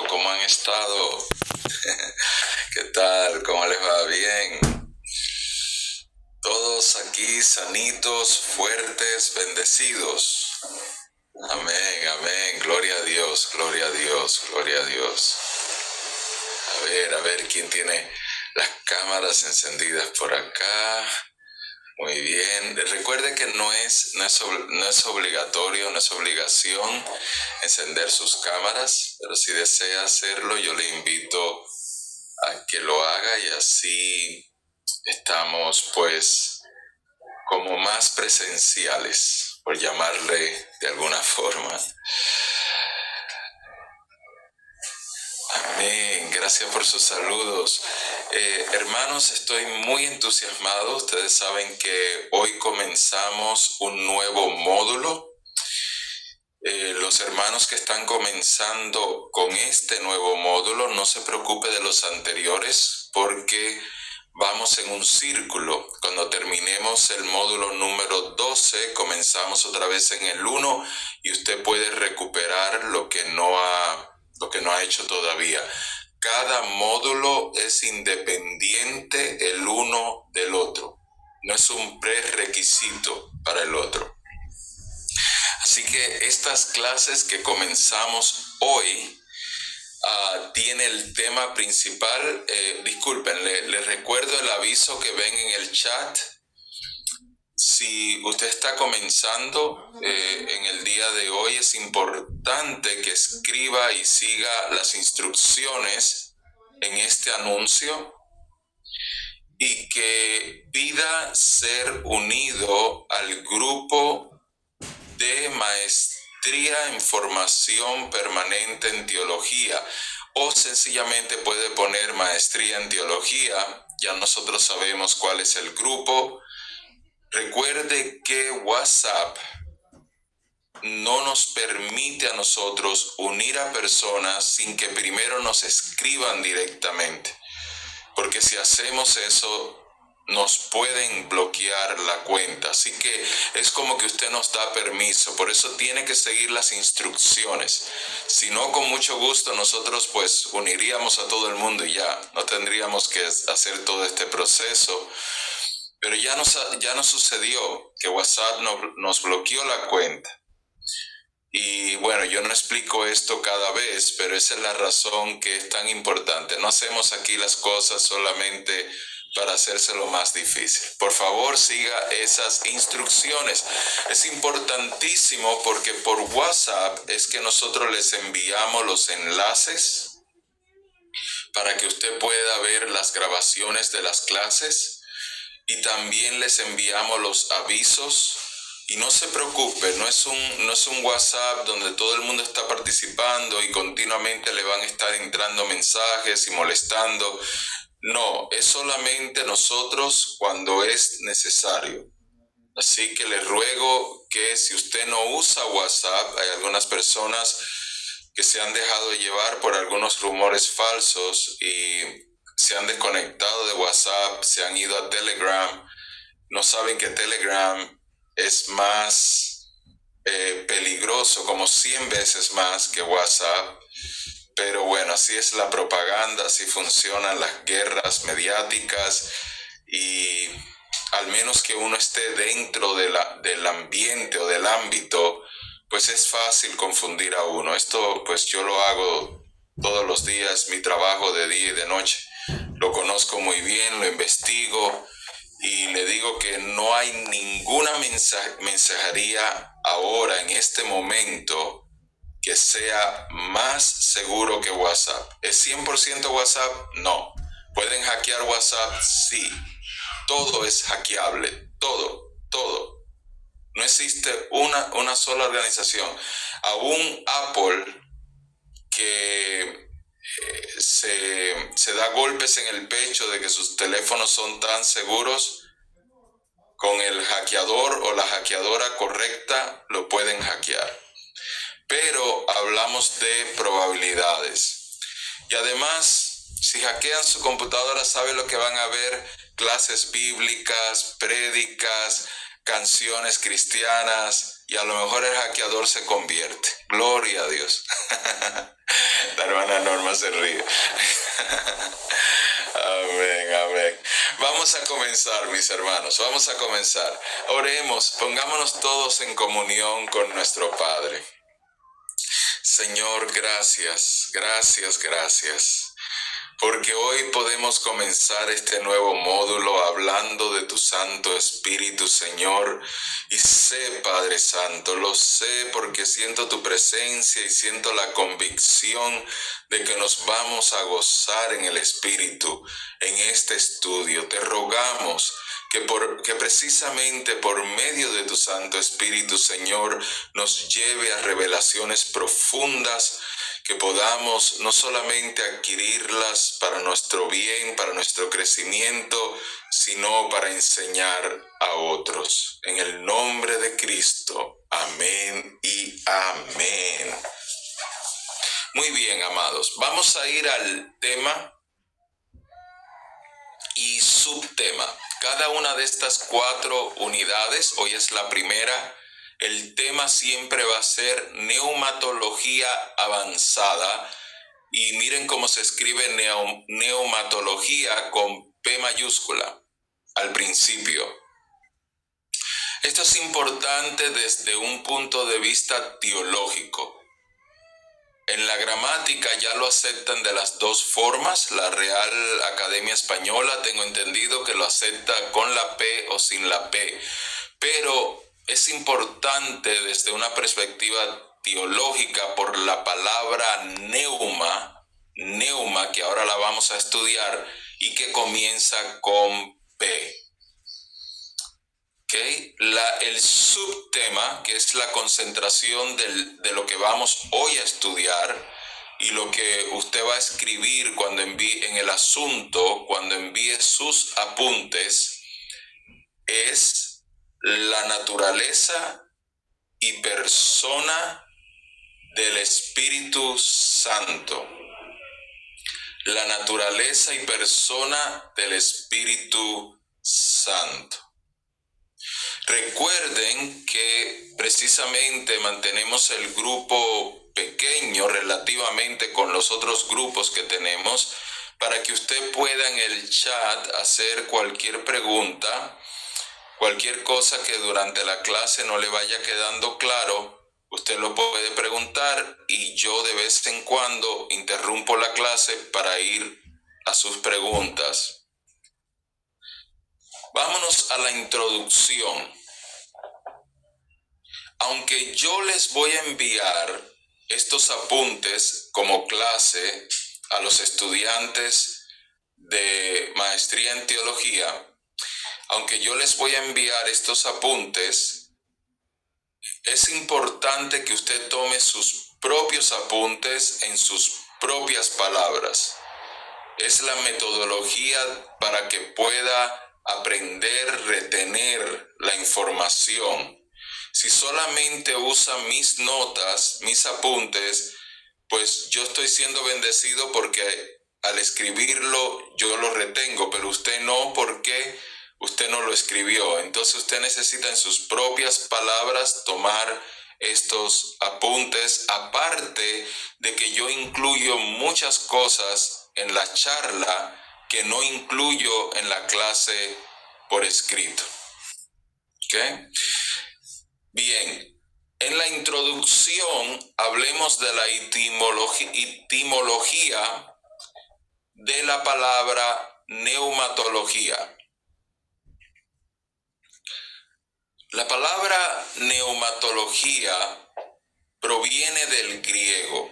¿Cómo han estado? ¿Qué tal? ¿Cómo les va? Bien. Todos aquí sanitos, fuertes, bendecidos. Amén, amén. Gloria a Dios, gloria a Dios, gloria a Dios. A ver, ¿quién tiene las cámaras encendidas por acá? Muy bien. Recuerde que no es obligatorio, no es obligación encender sus cámaras, pero si desea hacerlo, yo le invito a que lo haga y así estamos pues como más presenciales, por llamarle de alguna forma. Amén, gracias por sus saludos. Hermanos, estoy muy entusiasmado. Ustedes saben que hoy comenzamos un nuevo módulo. Los hermanos que están comenzando con este nuevo módulo, no se preocupe de los anteriores porque vamos en un círculo. Cuando terminemos el módulo número 12, comenzamos otra vez en el 1 y usted puede recuperar lo que no ha hecho todavía. Cada módulo es independiente el uno del otro. No es un prerequisito para el otro. Así que estas clases que comenzamos hoy tiene el tema principal. Disculpen, les recuerdo el aviso que ven en el chat. Si usted está comenzando en el día de hoy, es importante que escriba y siga las instrucciones en este anuncio y que pida ser unido al grupo de maestría en formación permanente en teología, o sencillamente puede poner maestría en teología. Ya nosotros sabemos cuál es el grupo. Recuerde que WhatsApp no nos permite a nosotros unir a personas sin que primero nos escriban directamente, porque si hacemos eso nos pueden bloquear la cuenta. Así que es como que usted nos da permiso, por eso tiene que seguir las instrucciones. Si no, con mucho gusto nosotros pues uniríamos a todo el mundo y ya no tendríamos que hacer todo este proceso. Pero ya nos sucedió que WhatsApp nos bloqueó la cuenta. Y bueno, yo no explico esto cada vez, pero esa es la razón que es tan importante. No hacemos aquí las cosas solamente para hacérselo más difícil. Por favor, siga esas instrucciones. Es importantísimo porque por WhatsApp es que nosotros les enviamos los enlaces para que usted pueda ver las grabaciones de las clases y también les enviamos los avisos. Y no se preocupe, no es un WhatsApp donde todo el mundo está participando y continuamente le van a estar entrando mensajes y molestando. No, es solamente nosotros cuando es necesario. Así que le ruego que si usted no usa WhatsApp, hay algunas personas que se han dejado llevar por algunos rumores falsos y se han desconectado de WhatsApp, se han ido a Telegram. No saben que Telegram es más peligroso, como 100 veces más que WhatsApp. Pero bueno, así es la propaganda, así funcionan las guerras mediáticas y al menos que uno esté dentro del ambiente o del ámbito, pues es fácil confundir a uno. Esto pues yo lo hago todos los días, mi trabajo de día y de noche. Lo conozco muy bien, lo investigo y le digo que no hay ninguna mensajería ahora en este momento que sea más seguro que WhatsApp. ¿Es 100% WhatsApp? No. ¿Pueden hackear WhatsApp? Sí. Todo es hackeable. Todo. No existe una sola organización. Aún Apple, que se da golpes en el pecho de que sus teléfonos son tan seguros, con el hackeador o la hackeadora correcta lo pueden hackear. Pero hablamos de probabilidades. Y además, si hackean su computadora, sabe lo que van a ver: clases bíblicas, prédicas, canciones cristianas, y a lo mejor el hackeador se convierte. Gloria a Dios. La hermana Norma se ríe. Amén, amén. Vamos a comenzar, mis hermanos, vamos a comenzar. Oremos, pongámonos todos en comunión con nuestro Padre. Señor, gracias, gracias, gracias. Porque hoy podemos comenzar este nuevo módulo hablando de tu Santo Espíritu, Señor. Y sé, Padre Santo, lo sé porque siento tu presencia y siento la convicción de que nos vamos a gozar en el Espíritu en este estudio. Te rogamos que precisamente por medio de tu Santo Espíritu, Señor, nos lleve a revelaciones profundas, que podamos no solamente adquirirlas para nuestro bien, para nuestro crecimiento, sino para enseñar a otros. En el nombre de Cristo. Amén y amén. Muy bien, amados. Vamos a ir al tema y subtema. Cada una de estas 4 unidades, hoy es la primera, el tema siempre va a ser neumatología avanzada. Y miren cómo se escribe neumatología con P mayúscula al principio. Esto es importante desde un punto de vista teológico. En la gramática ya lo aceptan de las 2 formas. La Real Academia Española, tengo entendido que lo acepta con la P o sin la P. Pero es importante desde una perspectiva teológica por la palabra neuma, que ahora la vamos a estudiar y que comienza con P. ¿Okay? El subtema, que es la concentración de lo que vamos hoy a estudiar y lo que usted va a escribir cuando envíe en el asunto, cuando envíe sus apuntes, es la naturaleza y persona del Espíritu Santo. La naturaleza y persona del Espíritu Santo. Recuerden que precisamente mantenemos el grupo pequeño relativamente con los otros grupos que tenemos para que usted pueda en el chat hacer cualquier pregunta, cualquier cosa que durante la clase no le vaya quedando claro. Usted lo puede preguntar y yo de vez en cuando interrumpo la clase para ir a sus preguntas. Vámonos a la introducción. Aunque yo les voy a enviar estos apuntes como clase a los estudiantes de maestría en teología, aunque yo les voy a enviar estos apuntes, es importante que usted tome sus propios apuntes en sus propias palabras. Es la metodología para que pueda aprender, retener la información. Si solamente usa mis notas, mis apuntes, pues yo estoy siendo bendecido porque al escribirlo yo lo retengo, pero usted no, porque usted no lo escribió. Entonces usted necesita en sus propias palabras tomar estos apuntes, aparte de que yo incluyo muchas cosas en la charla que no incluyo en la clase por escrito. ¿Okay? Bien, en la introducción hablemos de la etimología de la palabra neumatología. La palabra neumatología proviene del griego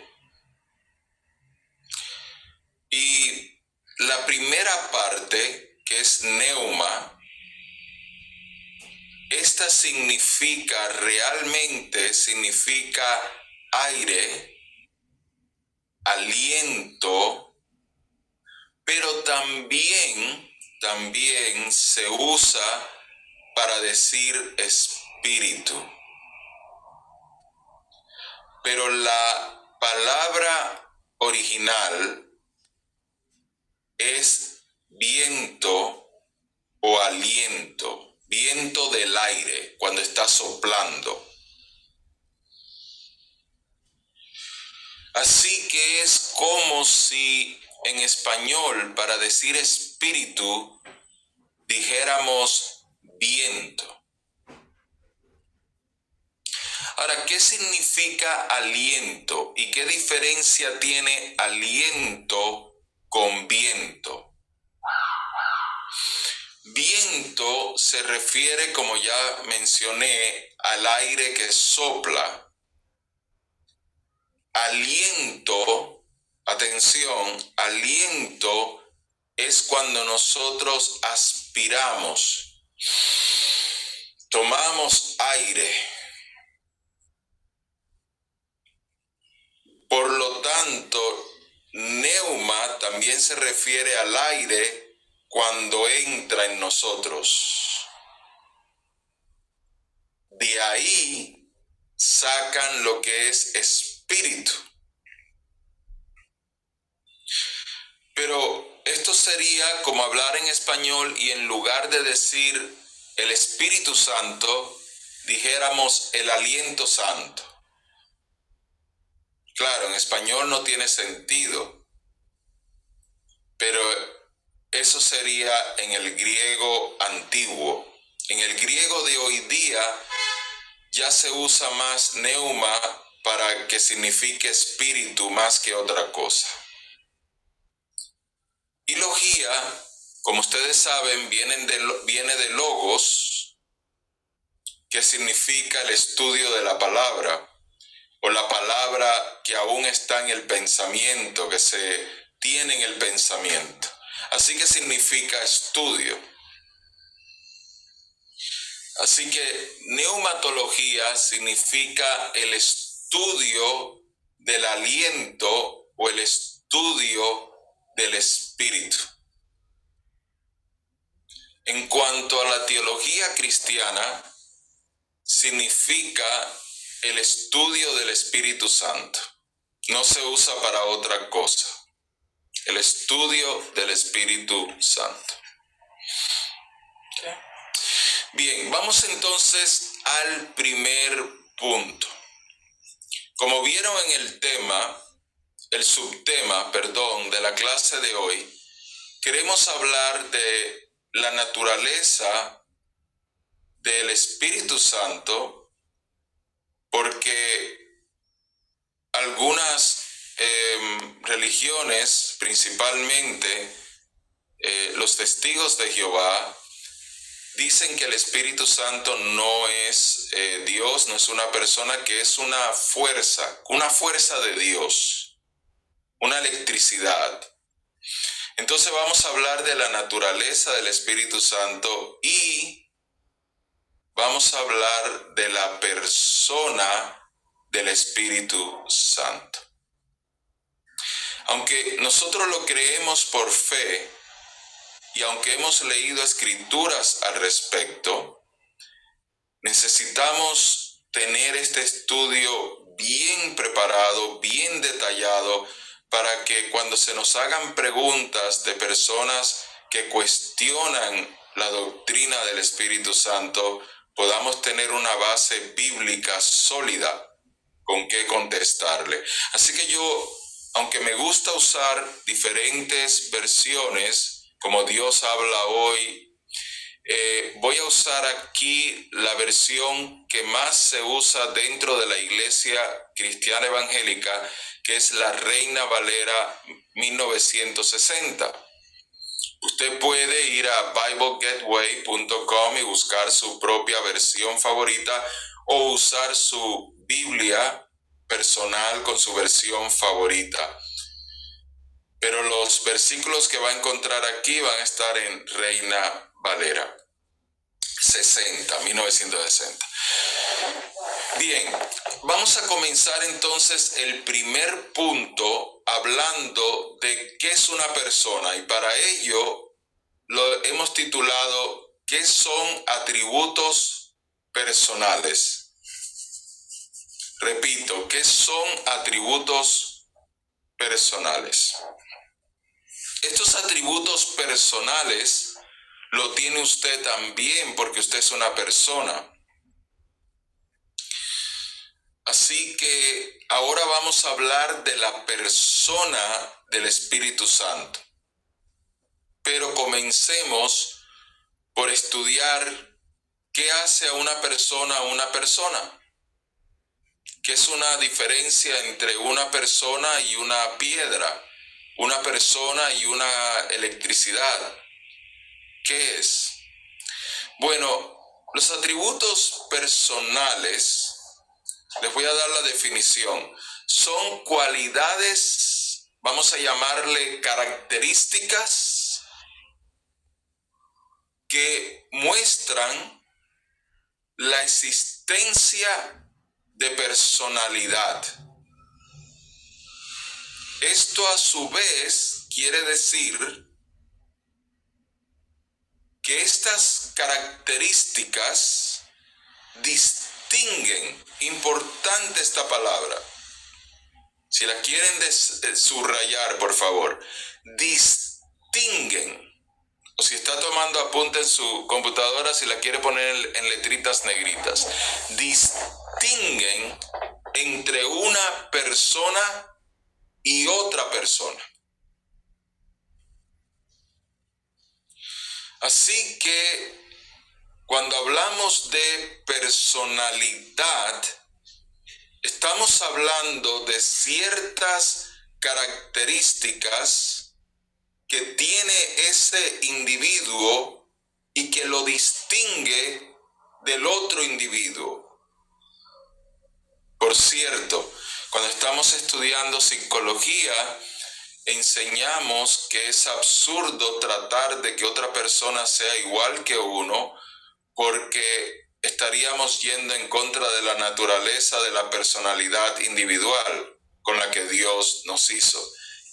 y la primera parte, que es neuma, esta significa aire, aliento, pero también se usa para decir espíritu. Pero la palabra original es viento o aliento, viento del aire cuando está soplando. Así que es como si en español, para decir espíritu, dijéramos viento. Ahora, ¿qué significa aliento y qué diferencia tiene aliento con viento? Viento se refiere, como ya mencioné, al aire que sopla. Aliento, atención, aliento es cuando nosotros aspiramos, tomamos aire. Por lo tanto, neuma también se refiere al aire cuando entra en nosotros. De ahí sacan lo que es espíritu. Pero esto sería como hablar en español y en lugar de decir el Espíritu Santo, dijéramos el aliento santo. Claro, en español no tiene sentido, pero eso sería en el griego antiguo. En el griego de hoy día ya se usa más neuma para que signifique espíritu más que otra cosa. Y logía, como ustedes saben, viene de logos, que significa el estudio de la palabra, o la palabra que aún está en el pensamiento, que se tiene en el pensamiento. Así que significa estudio. Así que neumatología significa el estudio del aliento o el estudio del espíritu. En cuanto a la teología cristiana, significa el estudio del Espíritu Santo. No se usa para otra cosa. El estudio del Espíritu Santo. Bien, vamos entonces al primer punto. Como vieron en el subtema, de la clase de hoy, queremos hablar de la naturaleza del Espíritu Santo, porque algunas religiones, principalmente los testigos de Jehová, dicen que el Espíritu Santo no es Dios, no es una persona, que es una fuerza de Dios, una electricidad. Entonces vamos a hablar de la naturaleza del Espíritu Santo y vamos a hablar de la persona del Espíritu Santo. Aunque nosotros lo creemos por fe y aunque hemos leído escrituras al respecto, necesitamos tener este estudio bien preparado, bien detallado, para que cuando se nos hagan preguntas de personas que cuestionan la doctrina del Espíritu Santo, podamos tener una base bíblica sólida con qué contestarle. Así que yo, aunque me gusta usar diferentes versiones, como Dios habla hoy, voy a usar aquí la versión que más se usa dentro de la Iglesia Cristiana Evangélica, que es la Reina Valera 1960. Usted puede ir a BibleGateway.com y buscar su propia versión favorita o usar su Biblia personal con su versión favorita. Pero los versículos que va a encontrar aquí van a estar en Reina Valera 1960. Bien, vamos a comenzar entonces el primer punto hablando de qué es una persona, y para ello lo hemos titulado ¿qué son atributos personales? Repito, ¿qué son atributos personales? Estos atributos personales lo tiene usted también porque usted es una persona. Así que ahora vamos a hablar de la persona del Espíritu Santo. Pero comencemos por estudiar qué hace a una persona. ¿Qué es una diferencia entre una persona y una piedra? Una persona y una electricidad. ¿Qué es? Bueno, los atributos personales, les voy a dar la definición, son cualidades, vamos a llamarle características, que muestran la existencia de personalidad. Esto a su vez quiere decir que estas características distinguen, importante esta palabra, si la quieren subrayar, por favor, distinguen, o si está tomando apunte en su computadora, si la quiere poner en letritas negritas, distinguen entre una persona y otra persona. Así que cuando hablamos de personalidad, estamos hablando de ciertas características que tiene ese individuo y que lo distingue del otro individuo. Por cierto, cuando estamos estudiando psicología, enseñamos que es absurdo tratar de que otra persona sea igual que uno, porque estaríamos yendo en contra de la naturaleza de la personalidad individual con la que Dios nos hizo.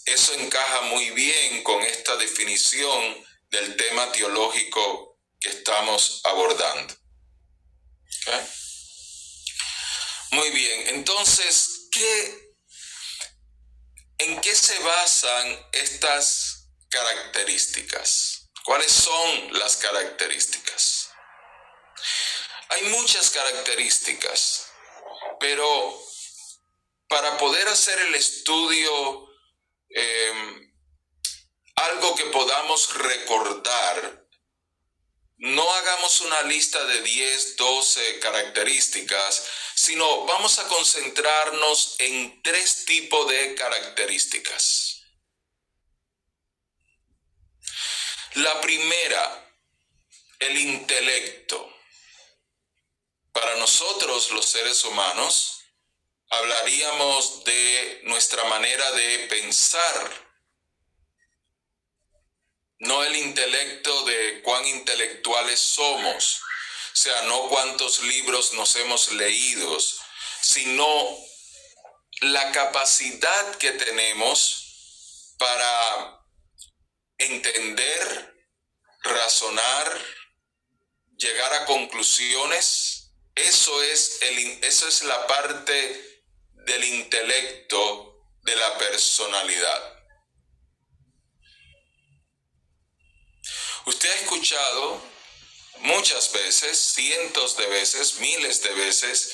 Eso encaja muy bien con esta definición del tema teológico que estamos abordando. ¿Okay? Muy bien, entonces, ¿en qué se basan estas características? ¿Cuáles son las características? Hay muchas características, pero para poder hacer el estudio, algo que podamos recordar, no hagamos una lista de 10, 12 características, sino vamos a concentrarnos en 3 tipos de características. La primera, el intelecto. Para nosotros, los seres humanos, hablaríamos de nuestra manera de pensar, no el intelecto de cuán intelectuales somos, o sea, no cuántos libros nos hemos leído, sino la capacidad que tenemos para entender, razonar, llegar a conclusiones. Eso es la parte del intelecto de la personalidad. Usted ha escuchado muchas veces, cientos de veces, miles de veces,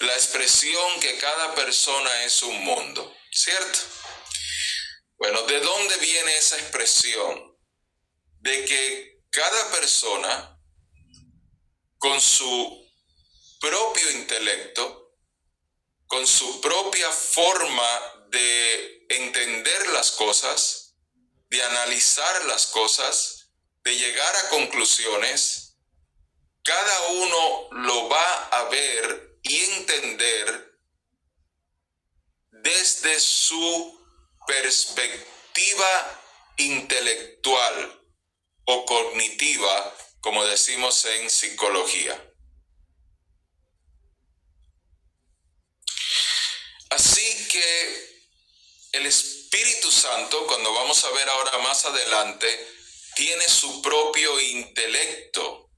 la expresión que cada persona es un mundo, ¿cierto? Bueno, ¿de dónde viene esa expresión? De que cada persona, con su propio intelecto, con su propia forma de entender las cosas, de analizar las cosas, de llegar a conclusiones, cada uno lo va a ver y entender desde su perspectiva intelectual o cognitiva, como decimos en psicología. Así que el Espíritu Santo, cuando vamos a ver ahora más adelante, tiene su propio intelecto,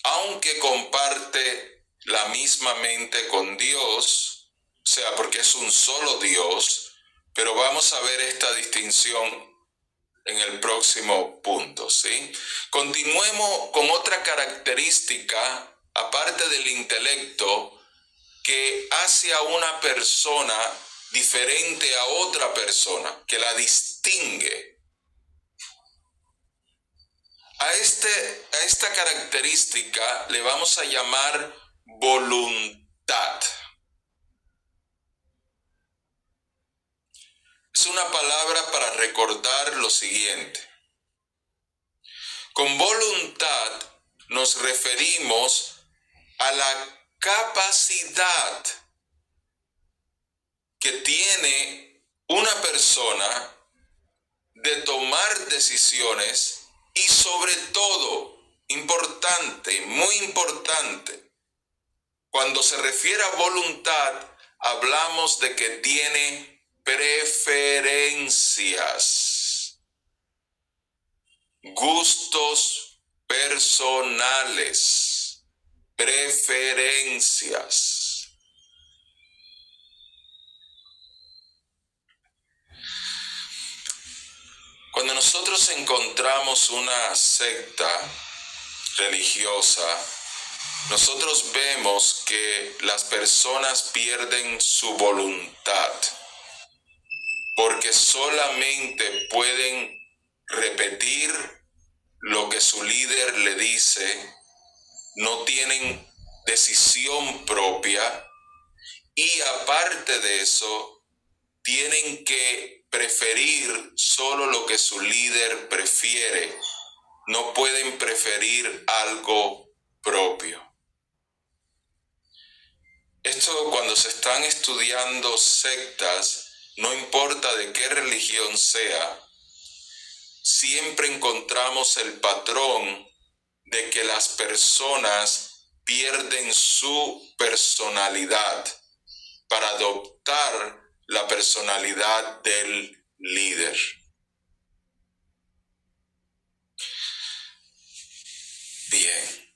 aunque comparte la misma mente con Dios, o sea, porque es un solo Dios, pero vamos a ver esta distinción en el próximo punto, ¿sí? Continuemos con otra característica, aparte del intelecto, que hace a una persona diferente a otra persona, que la distingue. A esta característica le vamos a llamar voluntad. Es una palabra para recordar lo siguiente. Con voluntad nos referimos a la capacidad que tiene una persona de tomar decisiones y sobre todo, importante, muy importante, cuando se refiere a voluntad, hablamos de que tiene preferencias, gustos personales, preferencias. Cuando nosotros encontramos una secta religiosa, nosotros vemos que las personas pierden su voluntad porque solamente pueden repetir lo que su líder le dice, no tienen decisión propia y aparte de eso, tienen que preferir solo lo que su líder prefiere. No pueden preferir algo propio. Esto cuando se están estudiando sectas, no importa de qué religión sea, siempre encontramos el patrón de que las personas pierden su personalidad para adoptar la personalidad del líder. Bien.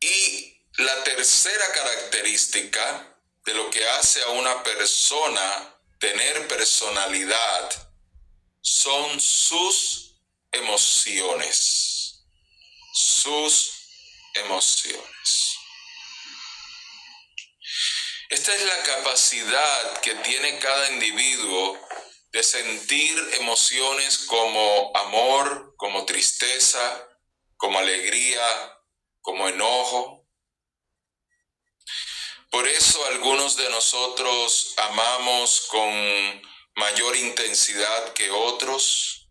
Y la tercera característica de lo que hace a una persona tener personalidad son sus emociones. Sus emociones. Esta es la capacidad que tiene cada individuo de sentir emociones como amor, como tristeza, como alegría, como enojo. Por eso algunos de nosotros amamos con mayor intensidad que otros,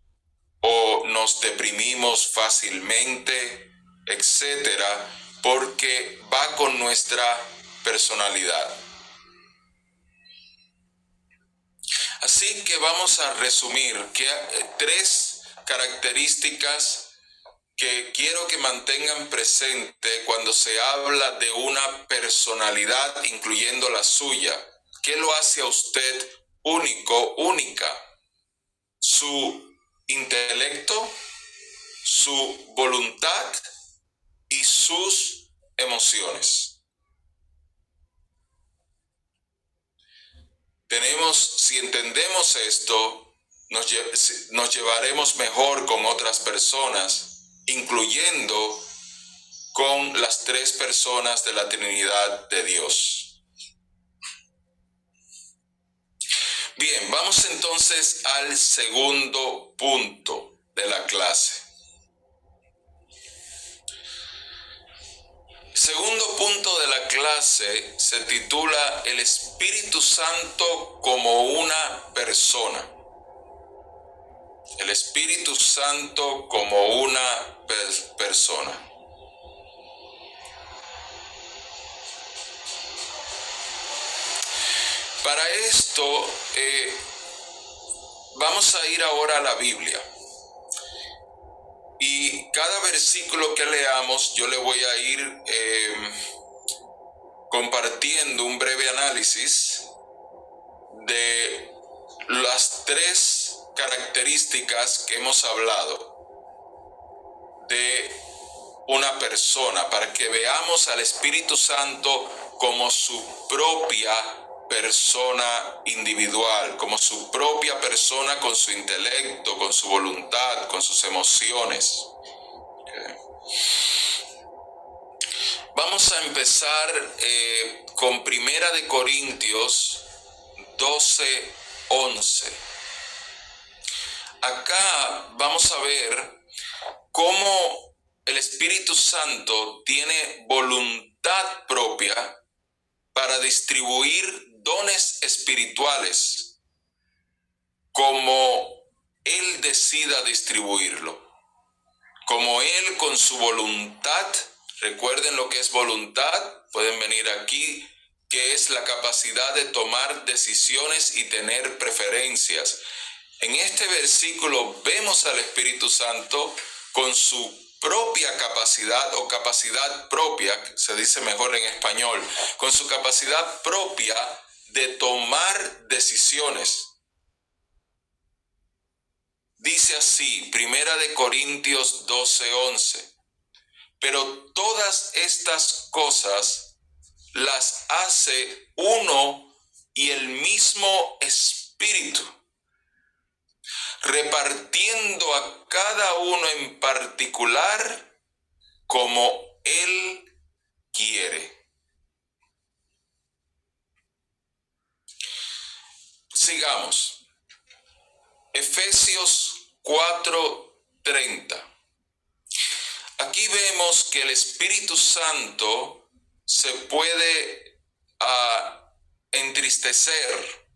o nos deprimimos fácilmente, etcétera, porque va con nuestra personalidad. Así que vamos a resumir que tres características que quiero que mantengan presente cuando se habla de una personalidad, incluyendo la suya. ¿Qué lo hace a usted único, única? Su intelecto, su voluntad y sus emociones. Si entendemos esto, nos llevaremos mejor con otras personas, incluyendo con las tres personas de la Trinidad de Dios. Bien, vamos entonces al segundo punto de la clase. El segundo punto de la clase se titula El Espíritu Santo como una persona. El Espíritu Santo como una persona. Para esto, vamos a ir ahora a la Biblia. Y cada versículo que leamos, yo le voy a ir compartiendo un breve análisis de las tres características que hemos hablado de una persona, para que veamos al Espíritu Santo como su propia persona individual, como su propia persona con su intelecto, con su voluntad, con sus emociones. Okay. Vamos a empezar con Primera de Corintios 12:11. Acá vamos a ver cómo el Espíritu Santo tiene voluntad propia para distribuir dones espirituales como Él decida distribuirlo. Como Él con su voluntad, recuerden lo que es voluntad, pueden venir aquí, que es la capacidad de tomar decisiones y tener preferencias. En este versículo vemos al Espíritu Santo con su propia capacidad o capacidad propia, se dice mejor en español, con su capacidad propia de tomar decisiones. Dice así, Primera de Corintios 12:11, pero todas estas cosas las hace uno y el mismo Espíritu, repartiendo a cada uno en particular como Él quiere. Sigamos. Efesios 4:30. Aquí vemos que el Espíritu Santo se puede entristecer,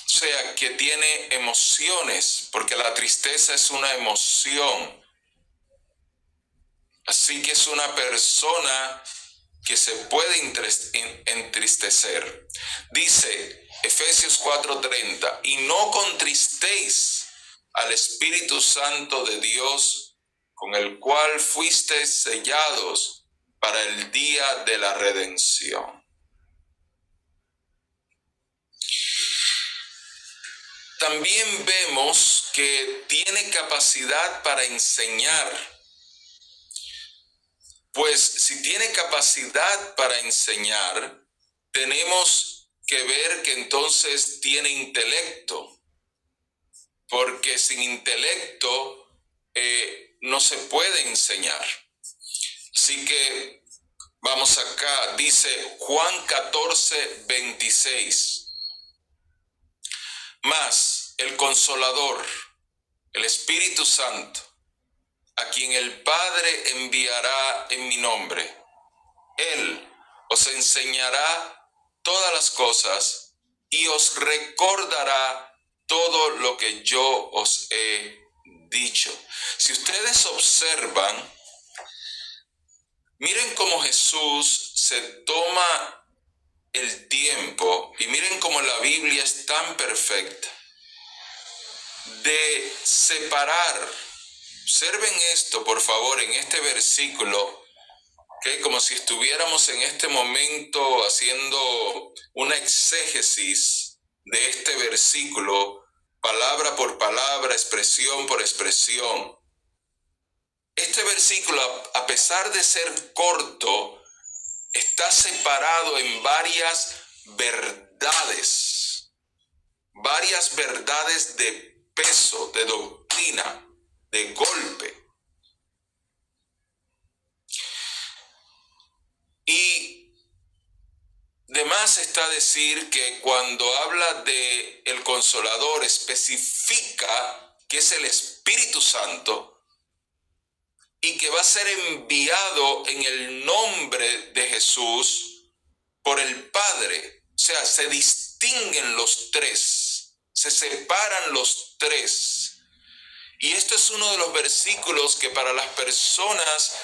o sea, que tiene emociones, porque la tristeza es una emoción. Así que es una persona que se puede entristecer. Dice Efesios 4:30, y no contristéis al Espíritu Santo de Dios, con el cual fuisteis sellados para el día de la redención. También vemos que tiene capacidad para enseñar. Pues si tiene capacidad para enseñar, tenemos que ver que entonces tiene intelecto, porque sin intelecto no se puede enseñar. Así que vamos acá, dice Juan 14:26. Mas el Consolador, el Espíritu Santo, a quien el Padre enviará en mi nombre, Él os enseñará todas las cosas y os recordará todo lo que yo os he dicho. Si ustedes observan, miren cómo Jesús se toma el tiempo, y miren cómo la Biblia es tan perfecta, de separar. Observen esto, por favor, en este versículo, que como si estuviéramos en este momento haciendo una exégesis de este versículo, palabra por palabra, expresión por expresión. Este versículo, a pesar de ser corto, está separado en varias verdades de peso, de doctrina, de golpe. Y de más está decir que cuando habla de el Consolador, especifica que es el Espíritu Santo y que va a ser enviado en el nombre de Jesús por el Padre. O sea, se distinguen los tres, se separan los tres. Y esto es uno de los versículos que para las personas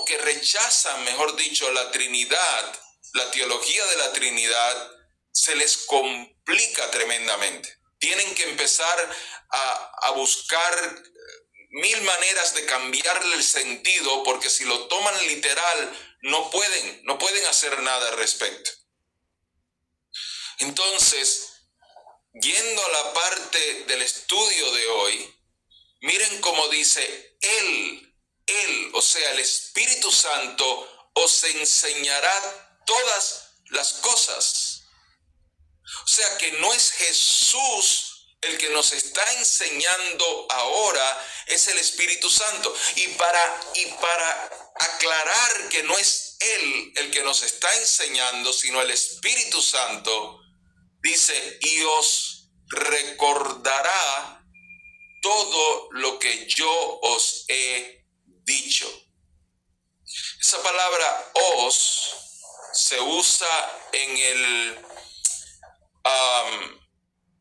que rechazan, mejor dicho, la Trinidad, la teología de la Trinidad, se les complica tremendamente. Tienen que empezar a buscar mil maneras de cambiarle el sentido, porque si lo toman literal, no pueden hacer nada al respecto. Entonces, yendo a la parte del estudio de hoy, miren cómo dice Él, o sea, el Espíritu Santo os enseñará todas las cosas. O sea que no es Jesús El que nos está enseñando ahora es el Espíritu Santo. Y para aclarar que no es Él el que nos está enseñando, sino el Espíritu Santo, dice, y os recordará todo lo que yo os he dicho. Esa palabra os se usa en el...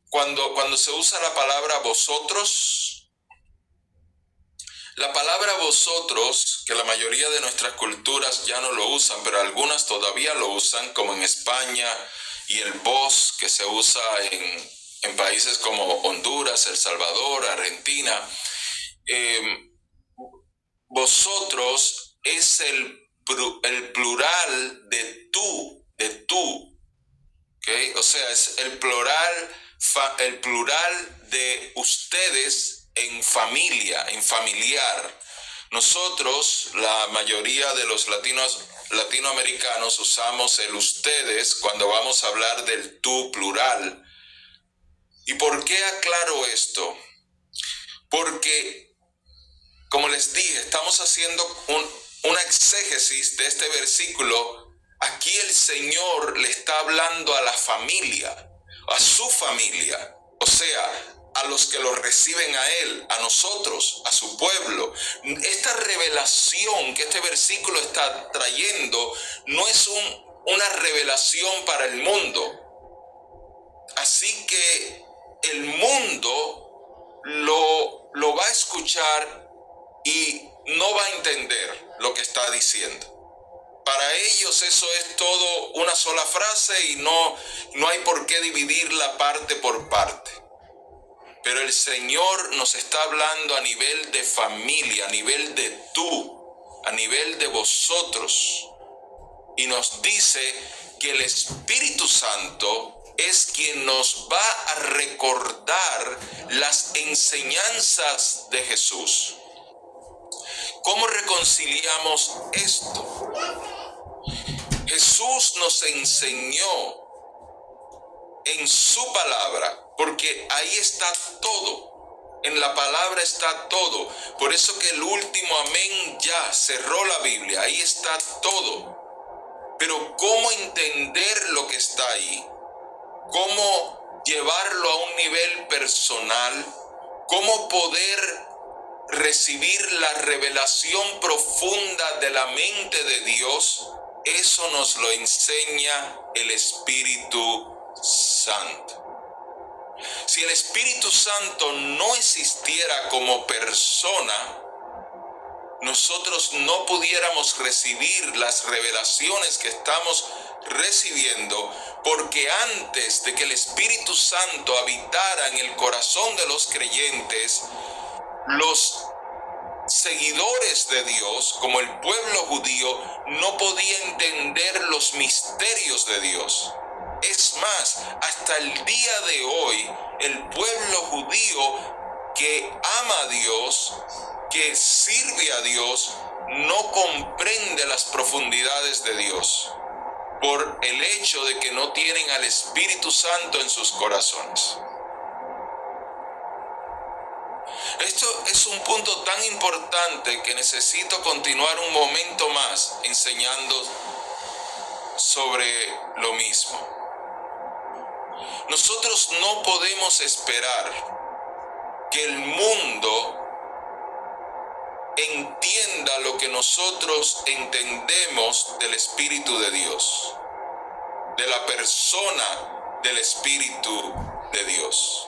Cuando se usa la palabra vosotros, la palabra vosotros, que la mayoría de nuestras culturas ya no lo usan, pero algunas todavía lo usan, como en España, y el vos, que se usa en países como Honduras, El Salvador, Argentina. Vosotros es el plural de tú, ¿okay? O sea, es el plural de ustedes en familia, en familiar. Nosotros, la mayoría de los latinoamericanos, usamos el ustedes cuando vamos a hablar del tú plural. ¿Y por qué aclaro esto? Porque, como les dije, estamos haciendo una exégesis de este versículo. Aquí el Señor le está hablando a la familia, a su familia, o sea, a los que lo reciben a Él, a nosotros, a su pueblo. Esta revelación que este versículo está trayendo no es una revelación para el mundo. Así que el mundo lo va a escuchar y no va a entender lo que está diciendo. Para ellos eso es todo una sola frase y no hay por qué dividirla parte por parte. Pero el Señor nos está hablando a nivel de familia, a nivel de tú, a nivel de vosotros. Y nos dice que el Espíritu Santo es quien nos va a recordar las enseñanzas de Jesús. ¿Cómo reconciliamos esto? Jesús nos enseñó en su palabra, porque ahí está todo. En la palabra está todo. Por eso que el último amén ya cerró la Biblia. Ahí está todo. Pero ¿cómo entender lo que está ahí? ¿Cómo llevarlo a un nivel personal? ¿Cómo poder recibir la revelación profunda de la mente de Dios? Eso nos lo enseña el Espíritu Santo. Si el Espíritu Santo no existiera como persona, nosotros no pudiéramos recibir las revelaciones que estamos recibiendo, porque antes de que el Espíritu Santo habitara en el corazón de los creyentes, los seguidores de Dios, como el pueblo judío, no podía entender los misterios de Dios. Es más, hasta el día de hoy, el pueblo judío que ama a Dios, que sirve a Dios, no comprende las profundidades de Dios, por el hecho de que no tienen al Espíritu Santo en sus corazones. Esto es un punto tan importante que necesito continuar un momento más enseñando sobre lo mismo. Nosotros no podemos esperar que el mundo entienda lo que nosotros entendemos del Espíritu de Dios, de la persona del Espíritu de Dios.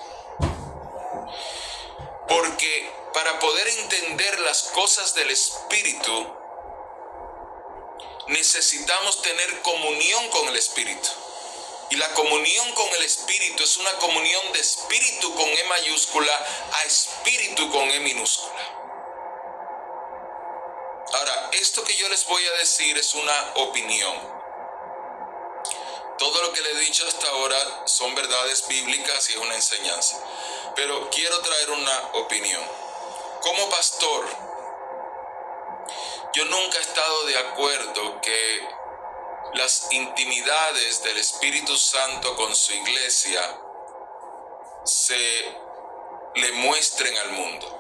Porque para poder entender las cosas del Espíritu, necesitamos tener comunión con el Espíritu. Y la comunión con el Espíritu es una comunión de espíritu con E mayúscula a espíritu con E minúscula. Ahora, esto que yo les voy a decir es una opinión. Todo lo que le he dicho hasta ahora son verdades bíblicas y es una enseñanza. Pero quiero traer una opinión. Como pastor, yo nunca he estado de acuerdo que las intimidades del Espíritu Santo con su iglesia se le muestren al mundo.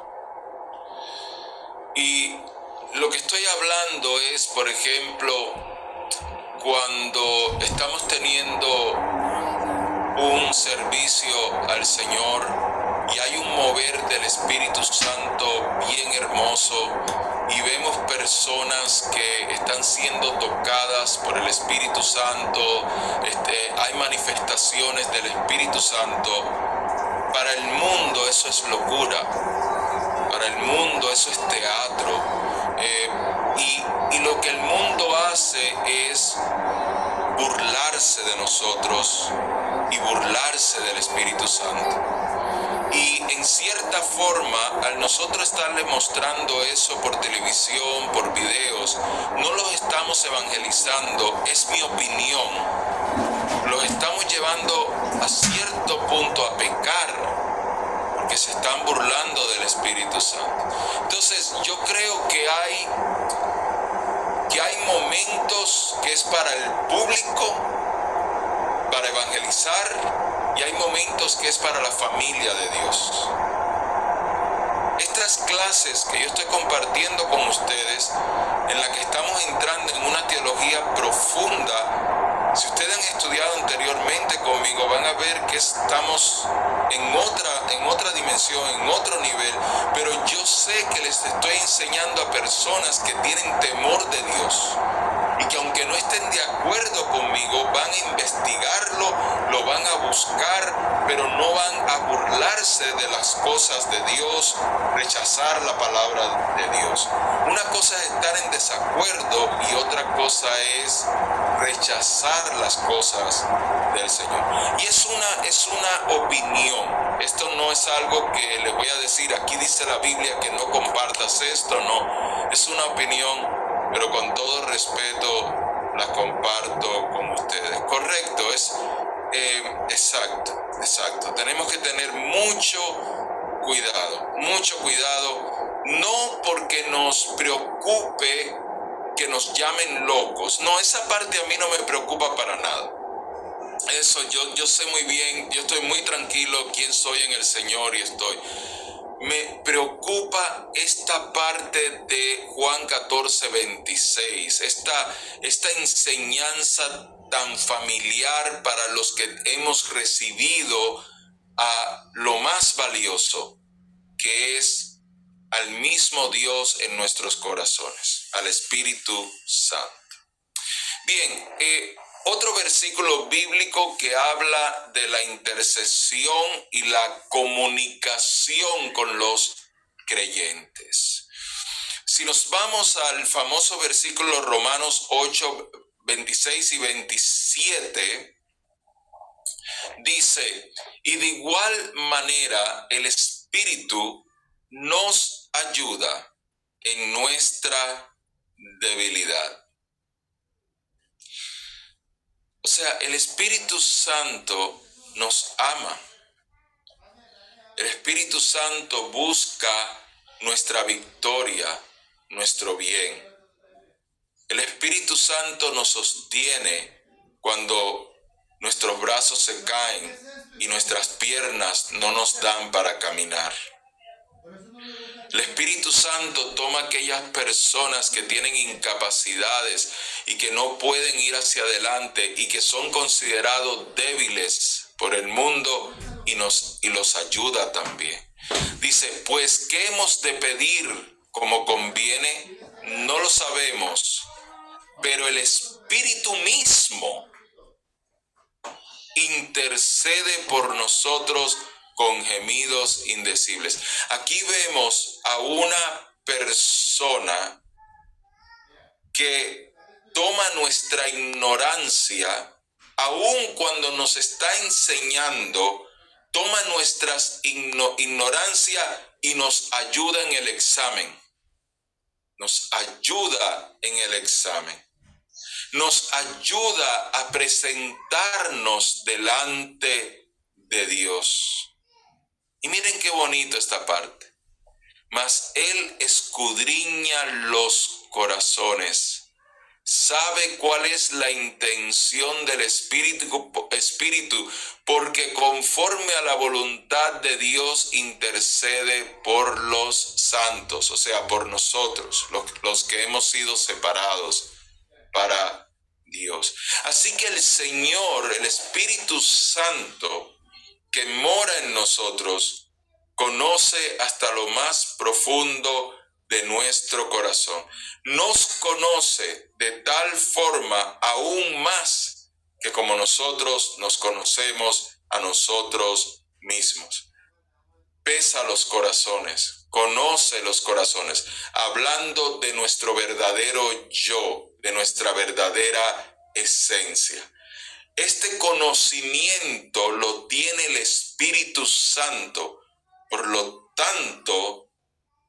Y lo que estoy hablando es, por ejemplo, cuando estamos teniendo un servicio al Señor y hay un mover del Espíritu Santo bien hermoso y vemos personas que están siendo tocadas por el Espíritu Santo, hay manifestaciones del Espíritu Santo. Para el mundo eso es locura, para el mundo eso es teatro, y lo que el mundo hace es burlarse de nosotros y burlarse del Espíritu Santo. Y en cierta forma, al nosotros estarle mostrando eso por televisión, por videos, no los estamos evangelizando, es mi opinión. Los estamos llevando a cierto punto a pecar, porque se están burlando del Espíritu Santo. Entonces, yo creo que hay momentos que es para el público, para evangelizar, y hay momentos que es para la familia de Dios. Estas clases que yo estoy compartiendo con ustedes, en la que estamos entrando en una teología profunda, si ustedes han estudiado anteriormente conmigo, van a ver que estamos en otra dimensión, en otro nivel, pero yo sé que les estoy enseñando a personas que tienen temor de Dios y que aunque no estén de acuerdo conmigo, van a investigarlo, lo van a buscar, pero no van a burlarse de las cosas de Dios, rechazar la palabra de Dios. Una cosa es estar en desacuerdo y otra cosa es rechazar las cosas del Señor. Y es una opinión. Esto no es algo que les voy a decir, aquí dice la Biblia que no compartas esto, no. Es una opinión, pero con todo respeto la comparto con ustedes. Correcto, exacto. Tenemos que tener mucho cuidado, no porque nos preocupe que nos llamen locos. No, esa parte a mí no me preocupa para nada. Eso yo sé muy bien, yo estoy muy tranquilo quién soy en el Señor y me preocupa esta parte de Juan 14:26, esta enseñanza tan familiar para los que hemos recibido a lo más valioso, que es al mismo Dios en nuestros corazones, al Espíritu Santo. Bien, otro versículo bíblico que habla de la intercesión y la comunicación con los creyentes. Si nos vamos al famoso versículo Romanos 8, 26 y 27, dice: y de igual manera el Espíritu nos ayuda en nuestra debilidad. O sea, el Espíritu Santo nos ama. El Espíritu Santo busca nuestra victoria, nuestro bien. El Espíritu Santo nos sostiene cuando nuestros brazos se caen y nuestras piernas no nos dan para caminar. El Espíritu Santo toma aquellas personas que tienen incapacidades y que no pueden ir hacia adelante y que son considerados débiles por el mundo y los ayuda también. Dice: pues ¿qué hemos de pedir como conviene? No lo sabemos, pero el Espíritu mismo intercede por nosotros con gemidos indecibles. Aquí vemos a una persona que toma nuestra ignorancia, aun cuando nos está enseñando, toma nuestra ignorancia y nos ayuda en el examen. Nos ayuda en el examen. Nos ayuda a presentarnos delante de Dios. Y miren qué bonito esta parte. Mas Él escudriña los corazones sabe cuál es la intención del Espíritu, porque conforme a la voluntad de Dios intercede por los santos, o sea, por nosotros, los que hemos sido separados para Dios. Así que el Señor, el Espíritu Santo que mora en nosotros, conoce hasta lo más profundo de nuestro corazón. Nos conoce de tal forma aún más que como nosotros nos conocemos a nosotros mismos. Pesa los corazones, conoce los corazones, hablando de nuestro verdadero yo, de nuestra verdadera esencia. Este conocimiento lo tiene el Espíritu Santo, por lo tanto,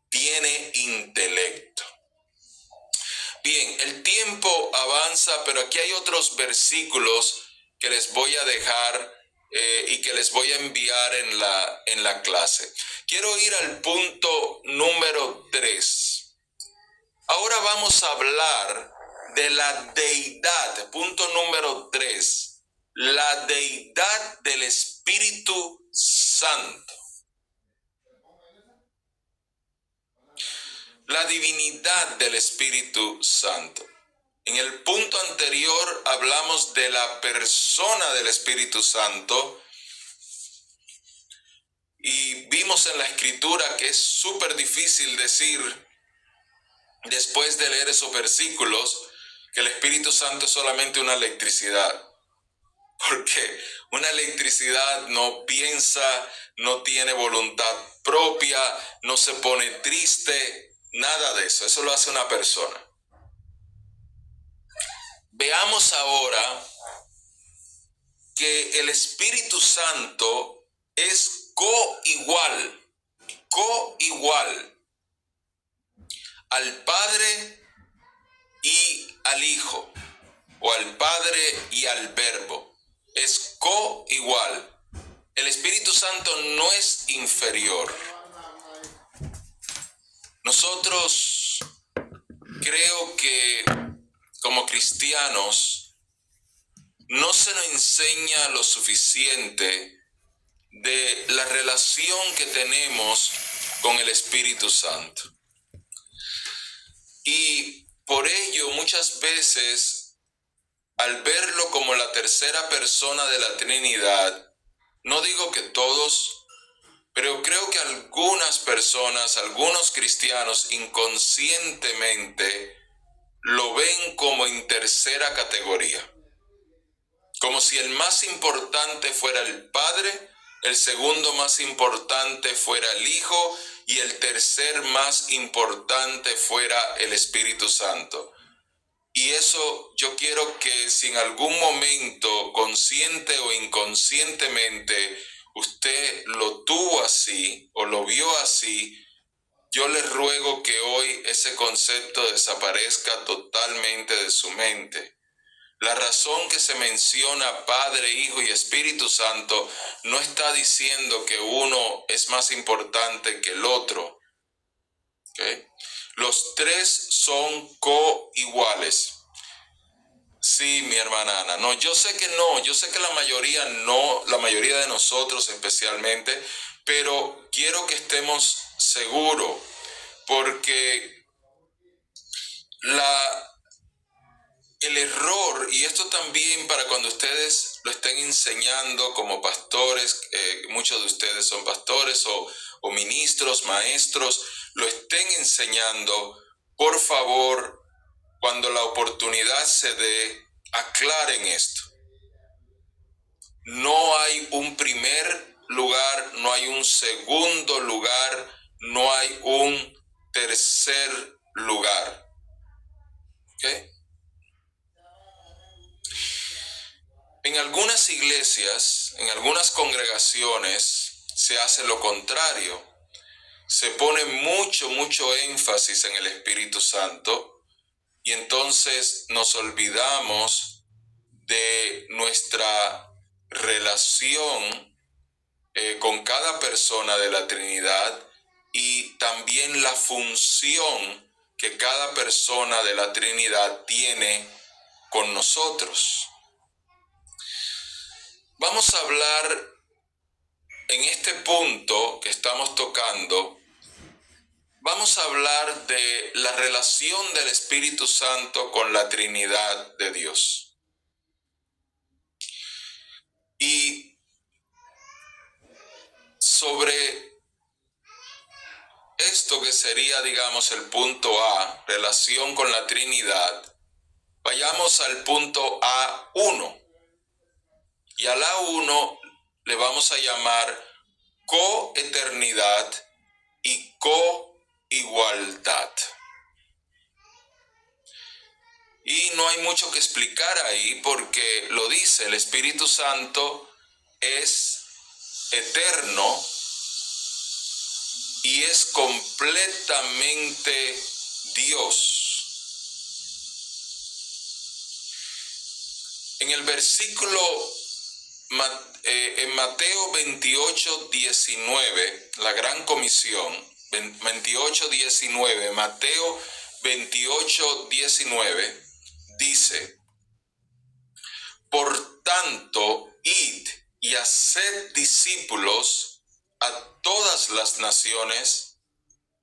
tiene intelecto. Bien, el tiempo avanza, pero aquí hay otros versículos que les voy a dejar y que les voy a enviar en la clase. Quiero ir al punto número 3. Ahora vamos a hablar de la deidad. Punto número 3. La deidad del Espíritu Santo. La divinidad del Espíritu Santo. En el punto anterior hablamos de la persona del Espíritu Santo y vimos en la Escritura que es súper difícil decir, después de leer esos versículos, que el Espíritu Santo es solamente una electricidad. Porque una electricidad no piensa, no tiene voluntad propia, no se pone triste, nada de eso. Eso lo hace una persona. Veamos ahora que el Espíritu Santo es coigual al Padre y al Hijo, o al Padre y al Verbo. Es coigual. El Espíritu Santo no es inferior. Nosotros creo que como cristianos no se nos enseña lo suficiente de la relación que tenemos con el Espíritu Santo. Y por ello muchas veces, al verlo como la tercera persona de la Trinidad, no digo que todos, pero creo que algunas personas, algunos cristianos inconscientemente lo ven como en tercera categoría. Como si el más importante fuera el Padre, el segundo más importante fuera el Hijo y el tercer más importante fuera el Espíritu Santo. Y eso yo quiero que si en algún momento, consciente o inconscientemente, usted lo tuvo así o lo vio así, yo le ruego que hoy ese concepto desaparezca totalmente de su mente. La razón que se menciona Padre, Hijo y Espíritu Santo no está diciendo que uno es más importante que el otro. ¿Okay? Los tres son coiguales. Sí, mi hermana Ana. No, yo sé que no. Yo sé que la mayoría no, la mayoría de nosotros especialmente, pero quiero que estemos seguros, porque el error, y esto también para cuando ustedes lo estén enseñando como pastores, muchos de ustedes son pastores o ministros, maestros, lo estén enseñando, por favor, cuando la oportunidad se dé, aclaren esto. No hay un primer lugar, no hay un segundo lugar, no hay un tercer lugar. ¿Okay? En algunas iglesias, en algunas congregaciones, se hace lo contrario. Se pone mucho énfasis en el Espíritu Santo y entonces nos olvidamos de nuestra relación con cada persona de la Trinidad y también la función que cada persona de la Trinidad tiene con nosotros. Vamos a hablar en este punto que estamos tocando, vamos a hablar de la relación del Espíritu Santo con la Trinidad de Dios. Y sobre esto que sería, digamos, el punto A, relación con la Trinidad, vayamos al punto A1. Y al A1 le vamos a llamar coeternidad y coigualdad. Y no hay mucho que explicar ahí porque lo dice, el Espíritu Santo es eterno y es completamente Dios. En el versículo en Mateo 28:19, la Gran Comisión, 28:19, Mateo 28:19, dice: por tanto, id y haced discípulos a todas las naciones,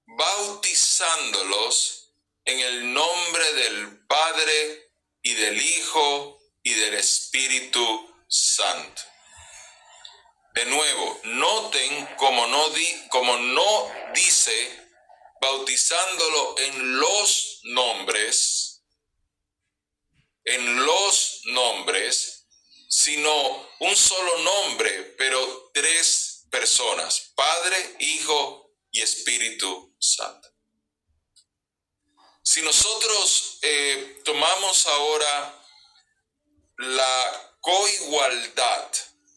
bautizándolos en el nombre del Padre y del Hijo y del Espíritu Santo. De nuevo, noten como no dice bautizándolo en los nombres, sino un solo nombre, pero tres personas: Padre, Hijo y Espíritu Santo. Si nosotros tomamos ahora la coigualdad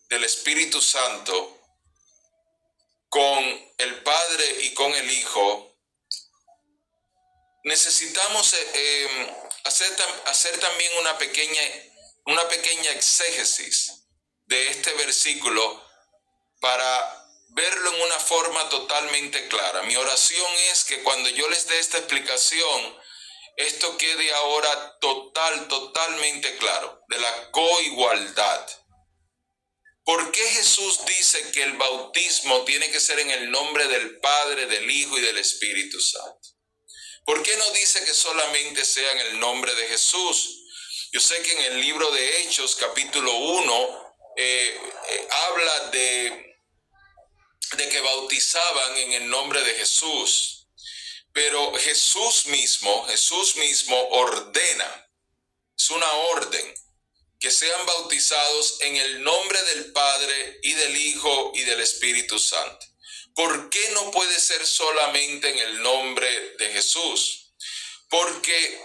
del Espíritu Santo con el Padre y con el Hijo, necesitamos hacer también una pequeña exégesis de este versículo para verlo en una forma totalmente clara. Mi oración es que cuando yo les dé esta explicación, esto quede ahora totalmente claro, de la coigualdad. ¿Por qué Jesús dice que el bautismo tiene que ser en el nombre del Padre, del Hijo y del Espíritu Santo? ¿Por qué no dice que solamente sea en el nombre de Jesús? Yo sé que en el libro de Hechos, capítulo 1, habla de que bautizaban en el nombre de Jesús. Pero Jesús mismo ordena, es una orden, que sean bautizados en el nombre del Padre y del Hijo y del Espíritu Santo. ¿Por qué no puede ser solamente en el nombre de Jesús? Porque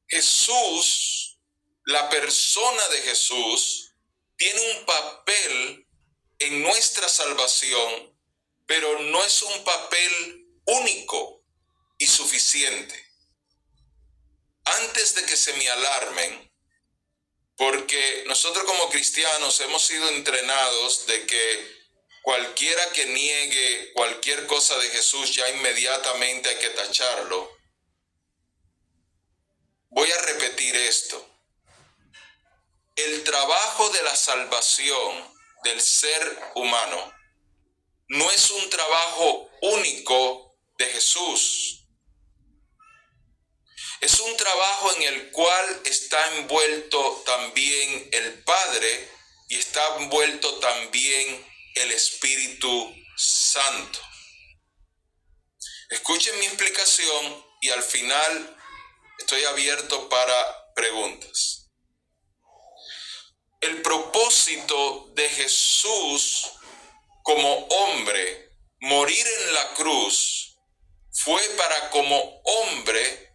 Jesús, la persona de Jesús, tiene un papel en nuestra salvación, pero no es un papel único y suficiente. Antes de que se me alarmen, porque nosotros como cristianos hemos sido entrenados de que cualquiera que niegue cualquier cosa de Jesús ya inmediatamente hay que tacharlo. Voy a repetir esto. El trabajo de la salvación del ser humano no es un trabajo único de Jesús. Es un trabajo en el cual está envuelto también el Padre y está envuelto también el Espíritu Santo. Escuchen mi explicación y al final estoy abierto para preguntas. El propósito de Jesús como hombre morir en la cruz fue para, como hombre,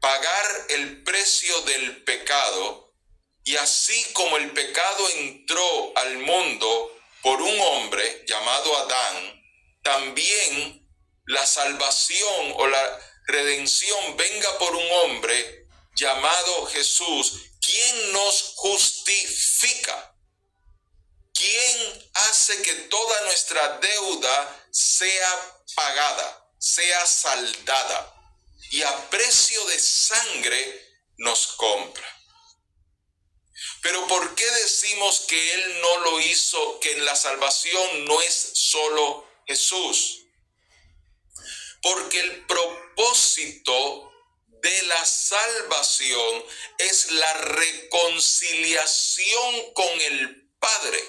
pagar el precio del pecado, y así como el pecado entró al mundo por un hombre llamado Adán, también la salvación o la redención venga por un hombre llamado Jesús, quien nos justifica, quien hace que toda nuestra deuda sea pagada, sea saldada. y a precio de sangre nos compra. Pero ¿por qué decimos que Él no lo hizo, que en la salvación no es solo Jesús? Porque el propósito de la salvación es la reconciliación con el Padre.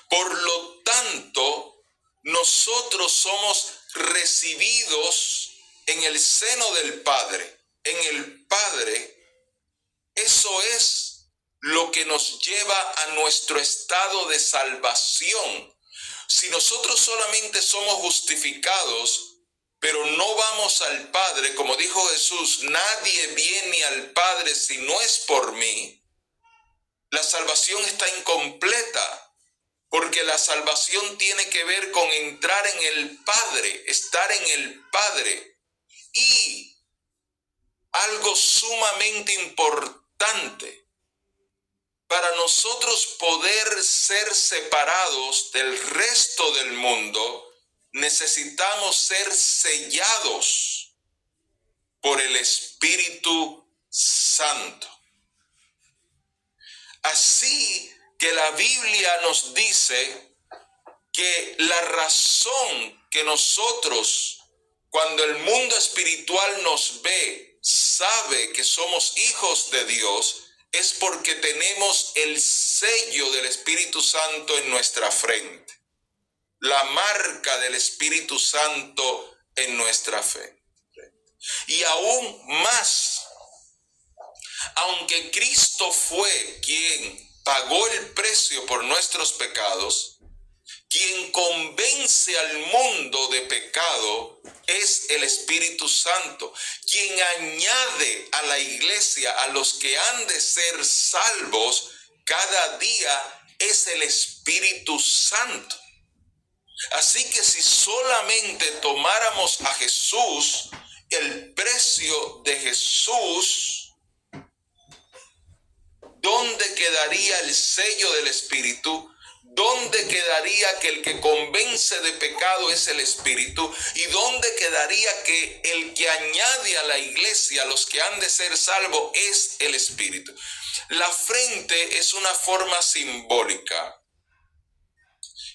Por lo tanto, nosotros somos recibidos en el seno del Padre, en el Padre. Eso es lo que nos lleva a nuestro estado de salvación. Si nosotros solamente somos justificados, pero no vamos al Padre, como dijo Jesús, nadie viene al Padre si no es por mí, la salvación está incompleta. Porque la salvación tiene que ver con entrar en el Padre, estar en el Padre. Y algo sumamente importante, para nosotros poder ser separados del resto del mundo, necesitamos ser sellados por el Espíritu Santo. Así que la Biblia nos dice que la razón que nosotros, cuando el mundo espiritual nos ve, sabe que somos hijos de Dios, es porque tenemos el sello del Espíritu Santo en nuestra frente, la marca del Espíritu Santo en nuestra frente. Y aún más, aunque Cristo fue quien pagó el precio por nuestros pecados, quien convence al mundo de pecado es el Espíritu Santo. Quien añade a la iglesia, a los que han de ser salvos cada día, es el Espíritu Santo. Así que si solamente tomáramos a Jesús, el precio de Jesús, ¿dónde quedaría el sello del Espíritu? ¿Dónde quedaría que el que convence de pecado es el Espíritu? ¿Y dónde quedaría que el que añade a la iglesia, a los que han de ser salvos, es el Espíritu? La frente es una forma simbólica.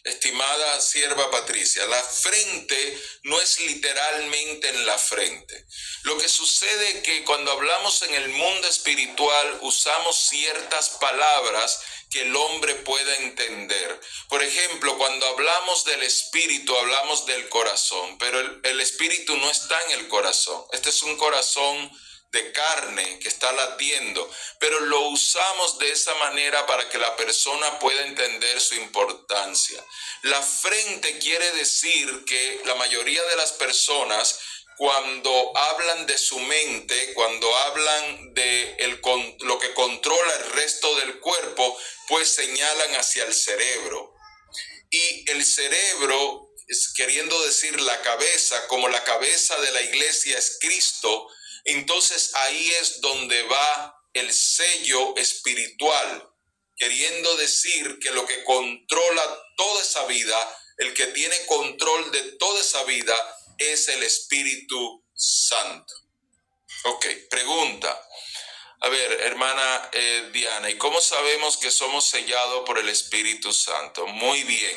Estimada sierva Patricia, la frente no es literalmente en la frente. Lo que sucede es que cuando hablamos en el mundo espiritual usamos ciertas palabras que el hombre pueda entender. Por ejemplo, cuando hablamos del espíritu, hablamos del corazón, pero el espíritu no está en el corazón. Este es un corazón de carne que está latiendo, pero lo usamos de esa manera para que la persona pueda entender su importancia. La frente quiere decir que la mayoría de las personas, cuando hablan de su mente, cuando hablan de lo que controla el resto del cuerpo, pues señalan hacia el cerebro. Y el cerebro, queriendo decir la cabeza, como la cabeza de la iglesia es Cristo, entonces ahí es donde va el sello espiritual, queriendo decir que lo que controla toda esa vida, el que tiene control de toda esa vida, es el Espíritu Santo. Ok, pregunta. A ver, hermana Diana, ¿y cómo sabemos que somos sellados por el Espíritu Santo? Muy bien.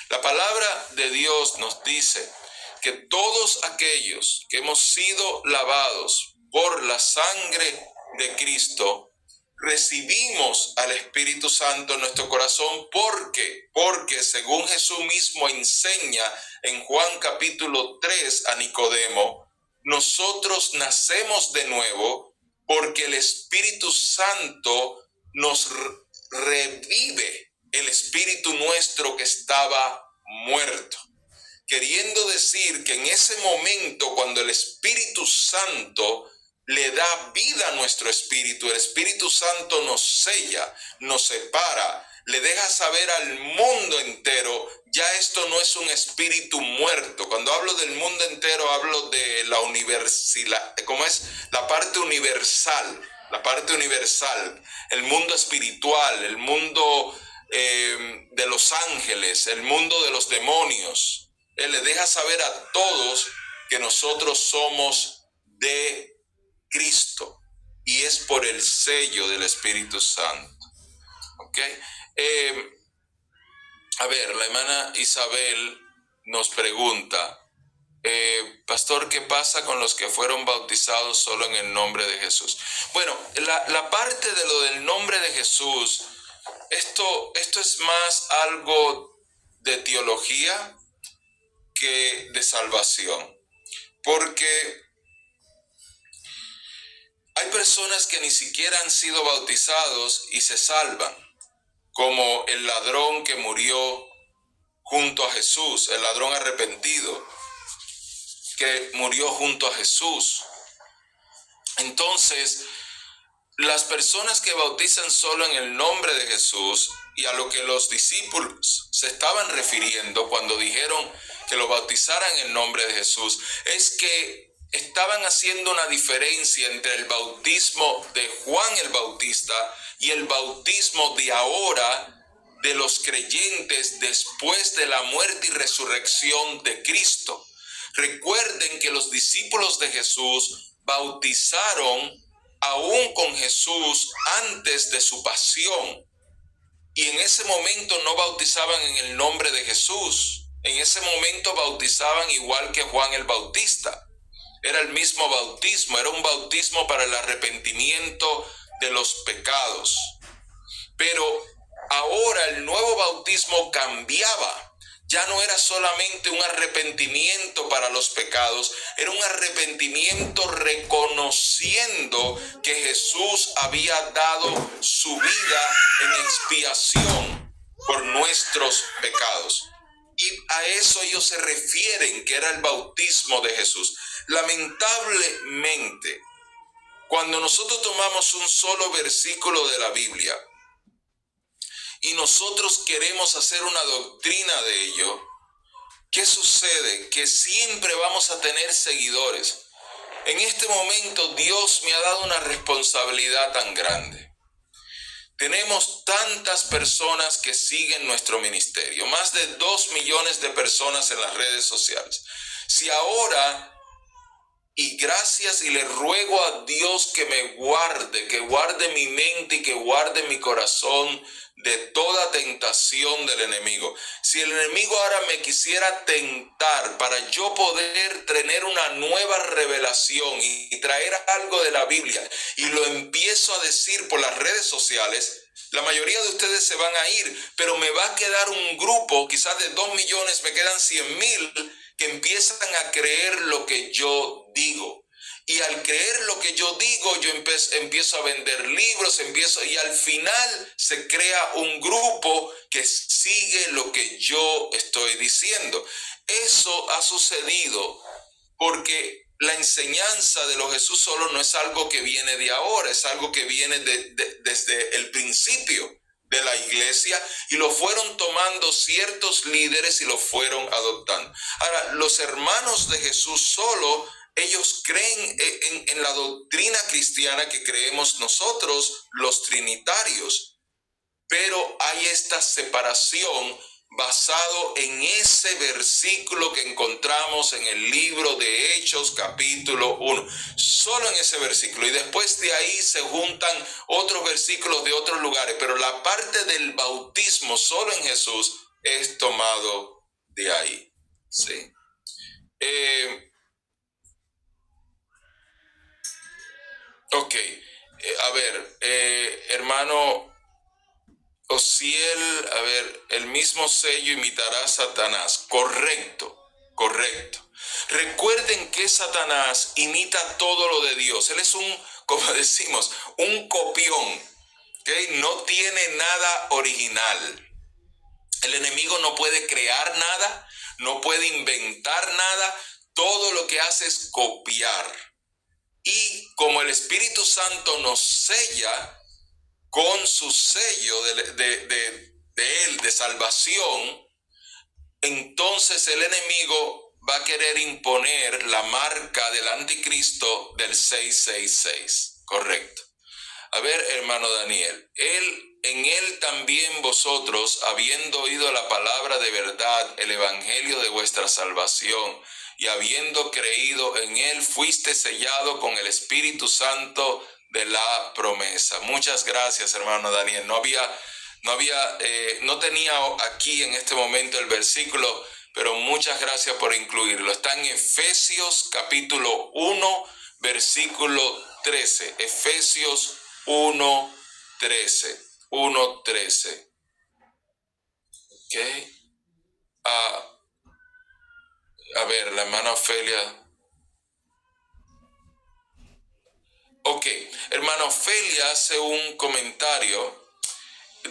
La palabra de Dios nos dice que todos aquellos que hemos sido lavados por la sangre de Cristo, recibimos al Espíritu Santo en nuestro corazón. ¿Por qué? Porque según Jesús mismo enseña en Juan capítulo 3 a Nicodemo, nosotros nacemos de nuevo porque el Espíritu Santo nos revive el espíritu nuestro que estaba muerto. Queriendo decir que en ese momento, cuando el Espíritu Santo le da vida a nuestro espíritu, el Espíritu Santo nos sella, nos separa, le deja saber al mundo entero, ya esto no es un espíritu muerto. Cuando hablo del mundo entero, hablo de la universidad, ¿cómo es? La parte universal, el mundo espiritual, el mundo de los ángeles, el mundo de los demonios. Él le deja saber a todos que nosotros somos de Cristo y es por el sello del Espíritu Santo. ¿Ok? A ver, la hermana Isabel nos pregunta, pastor, ¿qué pasa con los que fueron bautizados solo en el nombre de Jesús? Bueno, la parte de lo del nombre de Jesús, esto es más algo de teología que de salvación, porque hay personas que ni siquiera han sido bautizados y se salvan, como el ladrón que murió junto a Jesús, el ladrón arrepentido que murió junto a Jesús. Entonces, las personas que bautizan solo en el nombre de Jesús, y a lo que los discípulos se estaban refiriendo cuando dijeron que lo bautizaran en el nombre de Jesús, es que estaban haciendo una diferencia entre el bautismo de Juan el Bautista y el bautismo de ahora de los creyentes después de la muerte y resurrección de Cristo. Recuerden que los discípulos de Jesús bautizaron aún con Jesús antes de su pasión, y en ese momento no bautizaban en el nombre de Jesús. En ese momento bautizaban igual que Juan el Bautista. Era el mismo bautismo, era un bautismo para el arrepentimiento de los pecados. Pero ahora el nuevo bautismo cambiaba. Ya no era solamente un arrepentimiento para los pecados, era un arrepentimiento reconociendo que Jesús había dado su vida en expiación por nuestros pecados. Y a eso ellos se refieren, que era el bautismo de Jesús. Lamentablemente, cuando nosotros tomamos un solo versículo de la Biblia y nosotros queremos hacer una doctrina de ello, ¿qué sucede? Que siempre vamos a tener seguidores. En este momento Dios me ha dado una responsabilidad tan grande. Tenemos tantas personas que siguen nuestro ministerio, más de 2 millones de personas en las redes sociales. Si ahora, y gracias y le ruego a Dios que me guarde, que guarde mi mente y que guarde mi corazón de toda tentación del enemigo. Si el enemigo ahora me quisiera tentar para yo poder tener una nueva revelación y traer algo de la Biblia y lo empiezo a decir por las redes sociales, la mayoría de ustedes se van a ir, pero me va a quedar un grupo, quizás de 2 millones, me quedan 100,000 que empiezan a creer lo que yo digo. Y al creer lo que yo digo, yo empiezo a vender libros, y al final se crea un grupo que sigue lo que yo estoy diciendo. Eso ha sucedido porque la enseñanza de los Jesús solo no es algo que viene de ahora, es algo que viene desde el principio de la iglesia, y lo fueron tomando ciertos líderes y lo fueron adoptando. Ahora, los hermanos de Jesús solo, ellos creen en la doctrina cristiana que creemos nosotros, los trinitarios, pero hay esta separación basado en ese versículo que encontramos en el libro de Hechos capítulo 1, solo en ese versículo, y después de ahí se juntan otros versículos de otros lugares, pero la parte del bautismo solo en Jesús es tomado de ahí. ¿Sí? Ok, a ver, hermano Osiel, a ver, el mismo sello imitará a Satanás. Correcto, correcto. Recuerden que Satanás imita todo lo de Dios. Él es como decimos, un copión, ¿okay? No tiene nada original. El enemigo no puede crear nada, no puede inventar nada. Todo lo que hace es copiar. Y como el Espíritu Santo nos sella con su sello de él, de salvación, entonces el enemigo va a querer imponer la marca del anticristo del 666. Correcto. A ver, hermano Daniel, en él también vosotros, habiendo oído la palabra de verdad, el evangelio de vuestra salvación, y habiendo creído en él, fuiste sellado con el Espíritu Santo de la promesa. Muchas gracias, hermano Daniel. No tenía aquí en este momento el versículo, pero muchas gracias por incluirlo. Está en Efesios capítulo 1, versículo 13. Efesios 1, 13. 1, 13. Ok. A ver, la hermana Ofelia. Ok, hermana Ofelia hace un comentario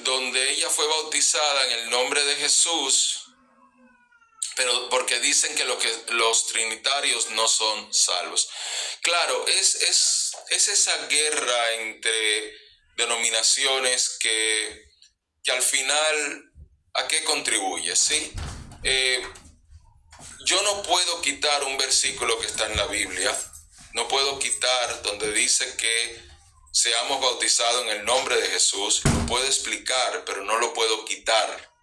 donde ella fue bautizada en el nombre de Jesús, pero porque dicen que los trinitarios no son salvos. Claro, es esa guerra entre denominaciones que al final, ¿a qué contribuye? ¿Sí? Yo no puedo quitar un versículo que está en la Biblia, no puedo quitar donde dice que seamos bautizados en el nombre de Jesús, lo puedo explicar, pero no lo puedo quitar.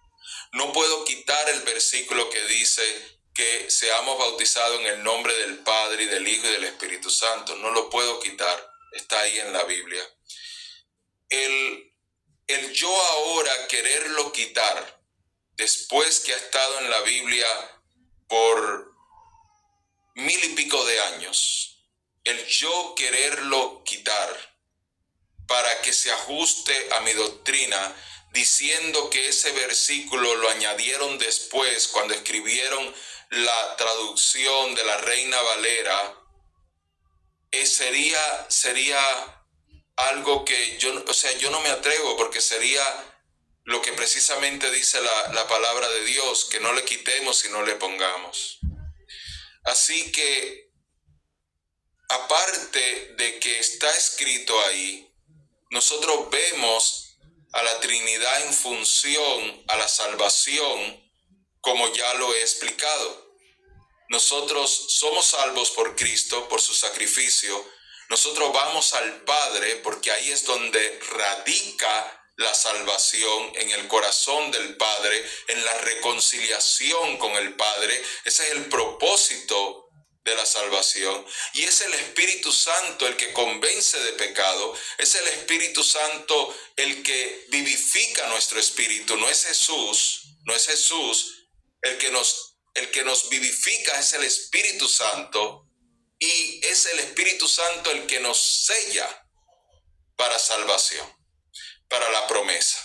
No puedo quitar el versículo que dice que seamos bautizados en el nombre del Padre y del Hijo y del Espíritu Santo, no lo puedo quitar, está ahí en la Biblia. El yo ahora quererlo quitar, después que ha estado en la Biblia por 1000 y pico de años, el yo quererlo quitar para que se ajuste a mi doctrina, diciendo que ese versículo lo añadieron después cuando escribieron la traducción de la Reina Valera, sería algo que yo no me atrevo, porque sería lo que precisamente dice la palabra de Dios, que no le quitemos y no le pongamos. Así que, aparte de que está escrito ahí, nosotros vemos a la Trinidad en función a la salvación, como ya lo he explicado. Nosotros somos salvos por Cristo, por su sacrificio. Nosotros vamos al Padre porque ahí es donde radica la salvación, en el corazón del Padre, en la reconciliación con el Padre. Ese es el propósito de la salvación. Y es el Espíritu Santo el que convence de pecado. Es el Espíritu Santo el que vivifica nuestro espíritu. No es Jesús el que nos vivifica, es el Espíritu Santo, y es el Espíritu Santo el que nos sella para salvación, para la promesa.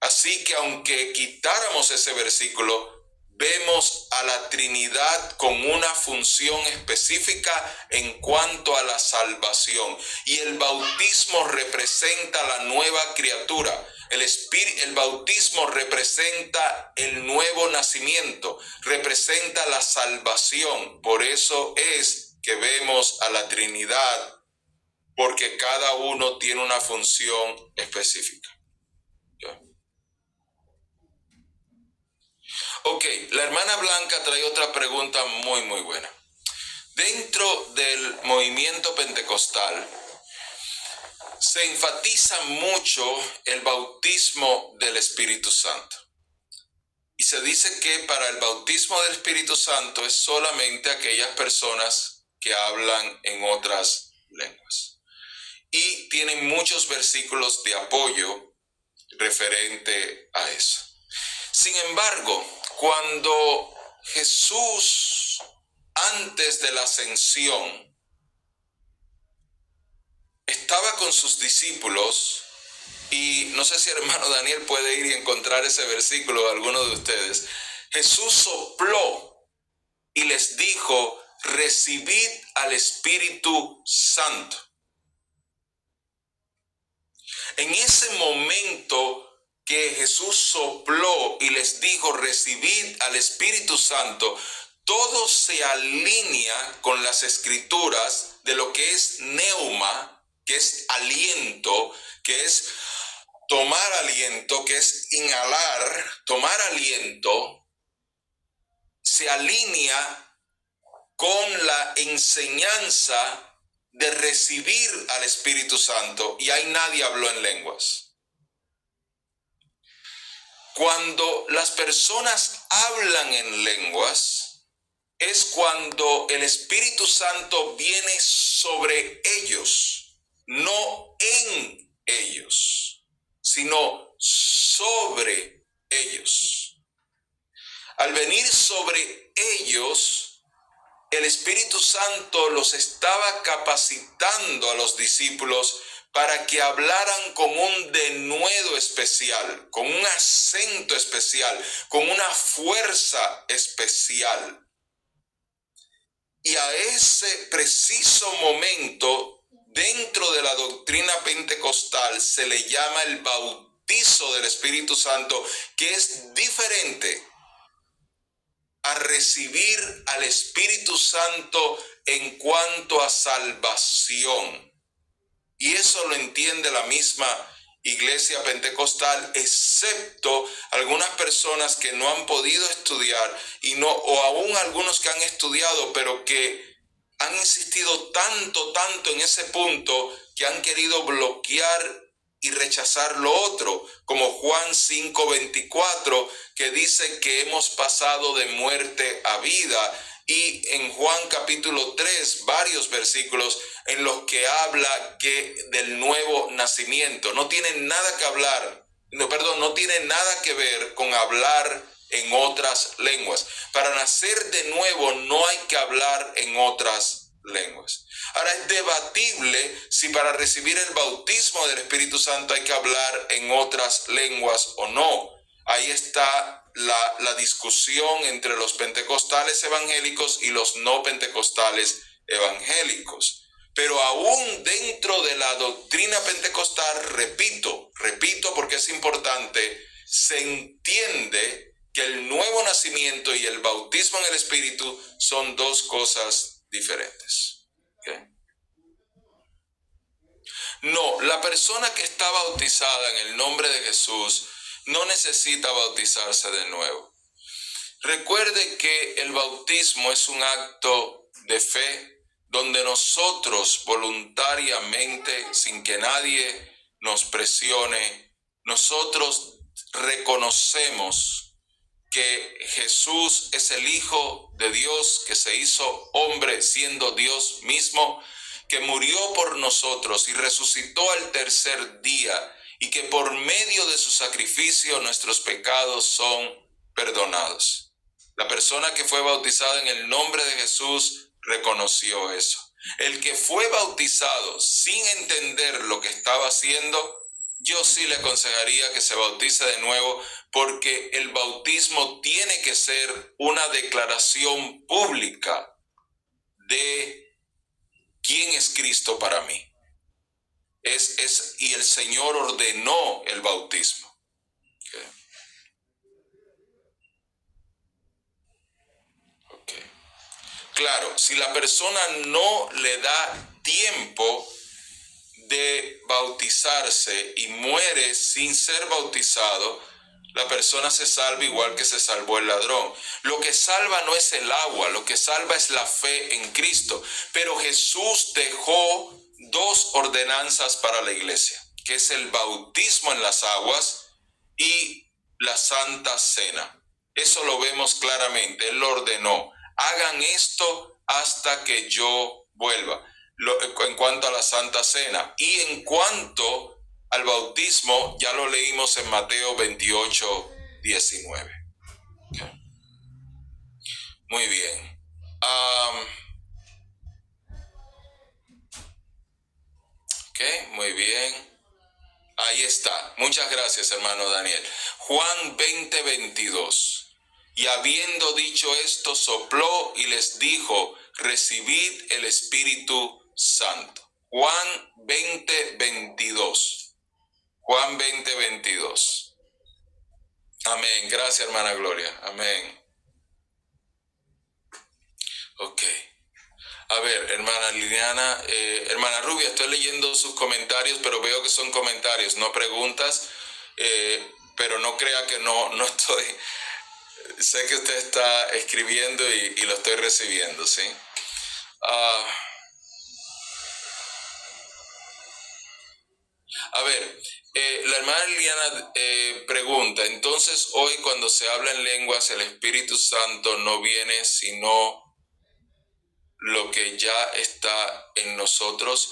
Así que aunque quitáramos ese versículo, vemos a la Trinidad con una función específica en cuanto a la salvación. Y el bautismo representa la nueva criatura. El bautismo representa el nuevo nacimiento, representa la salvación. Por eso es que vemos a la Trinidad, porque cada uno tiene una función específica. Ok, la hermana Blanca trae otra pregunta muy, muy buena. Dentro del movimiento pentecostal se enfatiza mucho el bautismo del Espíritu Santo. Y se dice que para el bautismo del Espíritu Santo es solamente aquellas personas que hablan en otras lenguas. Y tienen muchos versículos de apoyo referente a eso. Sin embargo, cuando Jesús, antes de la ascensión, estaba con sus discípulos, y no sé si hermano Daniel puede ir y encontrar ese versículo de alguno de ustedes, Jesús sopló y les dijo: recibid al Espíritu Santo. En ese momento que Jesús sopló y les dijo: recibid al Espíritu Santo, todo se alinea con las escrituras de lo que es neuma, que es aliento, que es tomar aliento, que es inhalar, tomar aliento. Se alinea con la enseñanza de recibir al Espíritu Santo, y ahí nadie habló en lenguas. Cuando las personas hablan en lenguas, es cuando el Espíritu Santo viene sobre ellos, no en ellos, sino sobre ellos. Al venir sobre ellos, el Espíritu Santo los estaba capacitando a los discípulos para que hablaran con un denuedo especial, con un acento especial, con una fuerza especial. Y a ese preciso momento, dentro de la doctrina pentecostal, se le llama el bautizo del Espíritu Santo, que es diferente a recibir al Espíritu Santo en cuanto a salvación. Y eso lo entiende la misma iglesia pentecostal, excepto algunas personas que no han podido estudiar o aún algunos que han estudiado, pero que han insistido tanto en ese punto que han querido bloquear y rechazar lo otro, como Juan 5:24, que dice que hemos pasado de muerte a vida, y en Juan capítulo 3, varios versículos en los que habla del nuevo nacimiento. No tiene nada que hablar, no tiene nada que ver con hablar en otras lenguas. Para nacer de nuevo no hay que hablar en otras lenguas. Ahora, es debatible si para recibir el bautismo del Espíritu Santo hay que hablar en otras lenguas o no. Ahí está la discusión entre los pentecostales evangélicos y los no pentecostales evangélicos. Pero aún dentro de la doctrina pentecostal, repito porque es importante, se entiende que el nuevo nacimiento y el bautismo en el Espíritu son dos cosas diferentes. ¿Okay? No, la persona que está bautizada en el nombre de Jesús no necesita bautizarse de nuevo. Recuerde que el bautismo es un acto de fe donde nosotros voluntariamente, sin que nadie nos presione, nosotros reconocemos que Jesús es el Hijo de Dios, que se hizo hombre siendo Dios mismo, que murió por nosotros y resucitó al tercer día, y que por medio de su sacrificio nuestros pecados son perdonados. La persona que fue bautizada en el nombre de Jesús reconoció eso. El que fue bautizado sin entender lo que estaba haciendo, yo sí le aconsejaría que se bautice de nuevo, porque el bautismo tiene que ser una declaración pública de quién es Cristo para mí. Y el Señor ordenó el bautismo. Okay. Claro, si la persona no le da tiempo de bautizarse y muere sin ser bautizado, la persona se salva igual que se salvó el ladrón. Lo que salva no es el agua, lo que salva es la fe en Cristo. Pero Jesús dejó dos ordenanzas para la iglesia, que es el bautismo en las aguas y la Santa Cena. Eso lo vemos claramente, Él lo ordenó. Hagan esto hasta que yo vuelva. En cuanto a la Santa Cena. Y en cuanto al bautismo, ya lo leímos en Mateo 28:19. Okay. Muy bien. Muy bien. Ahí está. Muchas gracias, hermano Daniel. Juan 20:22. Y habiendo dicho esto, sopló y les dijo: recibid el Espíritu Santo. Juan 20:22. Juan 20:22. Amén. Gracias, hermana Gloria. Amén. Ok. A ver, hermana Liliana, hermana Rubia, estoy leyendo sus comentarios, pero veo que son comentarios, no preguntas, pero no crea que no estoy. Sé que usted está escribiendo y lo estoy recibiendo, ¿sí? A ver, la hermana Liliana pregunta, entonces hoy cuando se habla en lenguas el Espíritu Santo no viene sino lo que ya está en nosotros.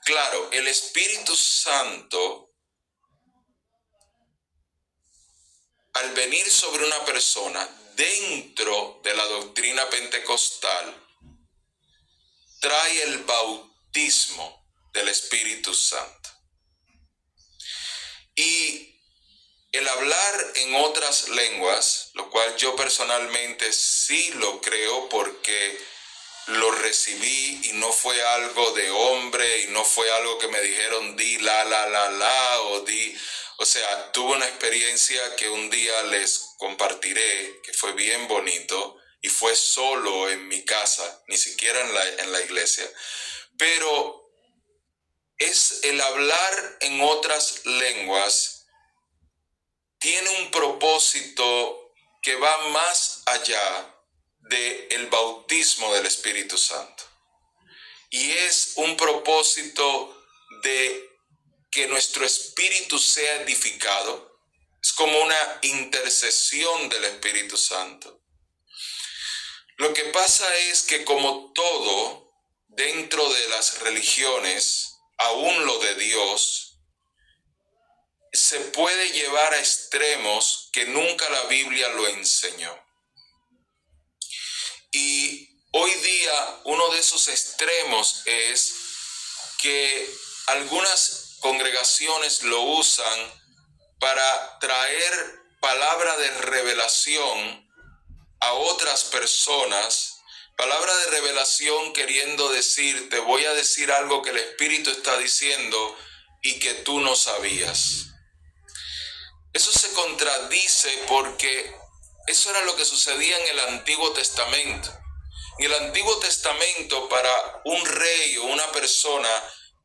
Claro, el Espíritu Santo, al venir sobre una persona dentro de la doctrina pentecostal, trae el bautismo del Espíritu Santo. Y el hablar en otras lenguas, lo cual yo personalmente sí lo creo porque lo recibí y no fue algo de hombre y no fue algo que me dijeron di la o di, o sea, tuve una experiencia que un día les compartiré que fue bien bonito y fue solo en mi casa, ni siquiera en la iglesia, pero es el hablar en otras lenguas tiene un propósito que va más allá del bautismo del Espíritu Santo. Y es un propósito de que nuestro espíritu sea edificado. Es como una intercesión del Espíritu Santo. Lo que pasa es que como todo dentro de las religiones, aún lo de Dios, se puede llevar a extremos que nunca la Biblia lo enseñó. Y hoy día uno de esos extremos es que algunas congregaciones lo usan para traer palabra de revelación a otras personas, palabra de revelación queriendo decir, te voy a decir algo que el Espíritu está diciendo y que tú no sabías. Eso se contradice porque eso era lo que sucedía en el Antiguo Testamento. En el Antiguo Testamento, para un rey o una persona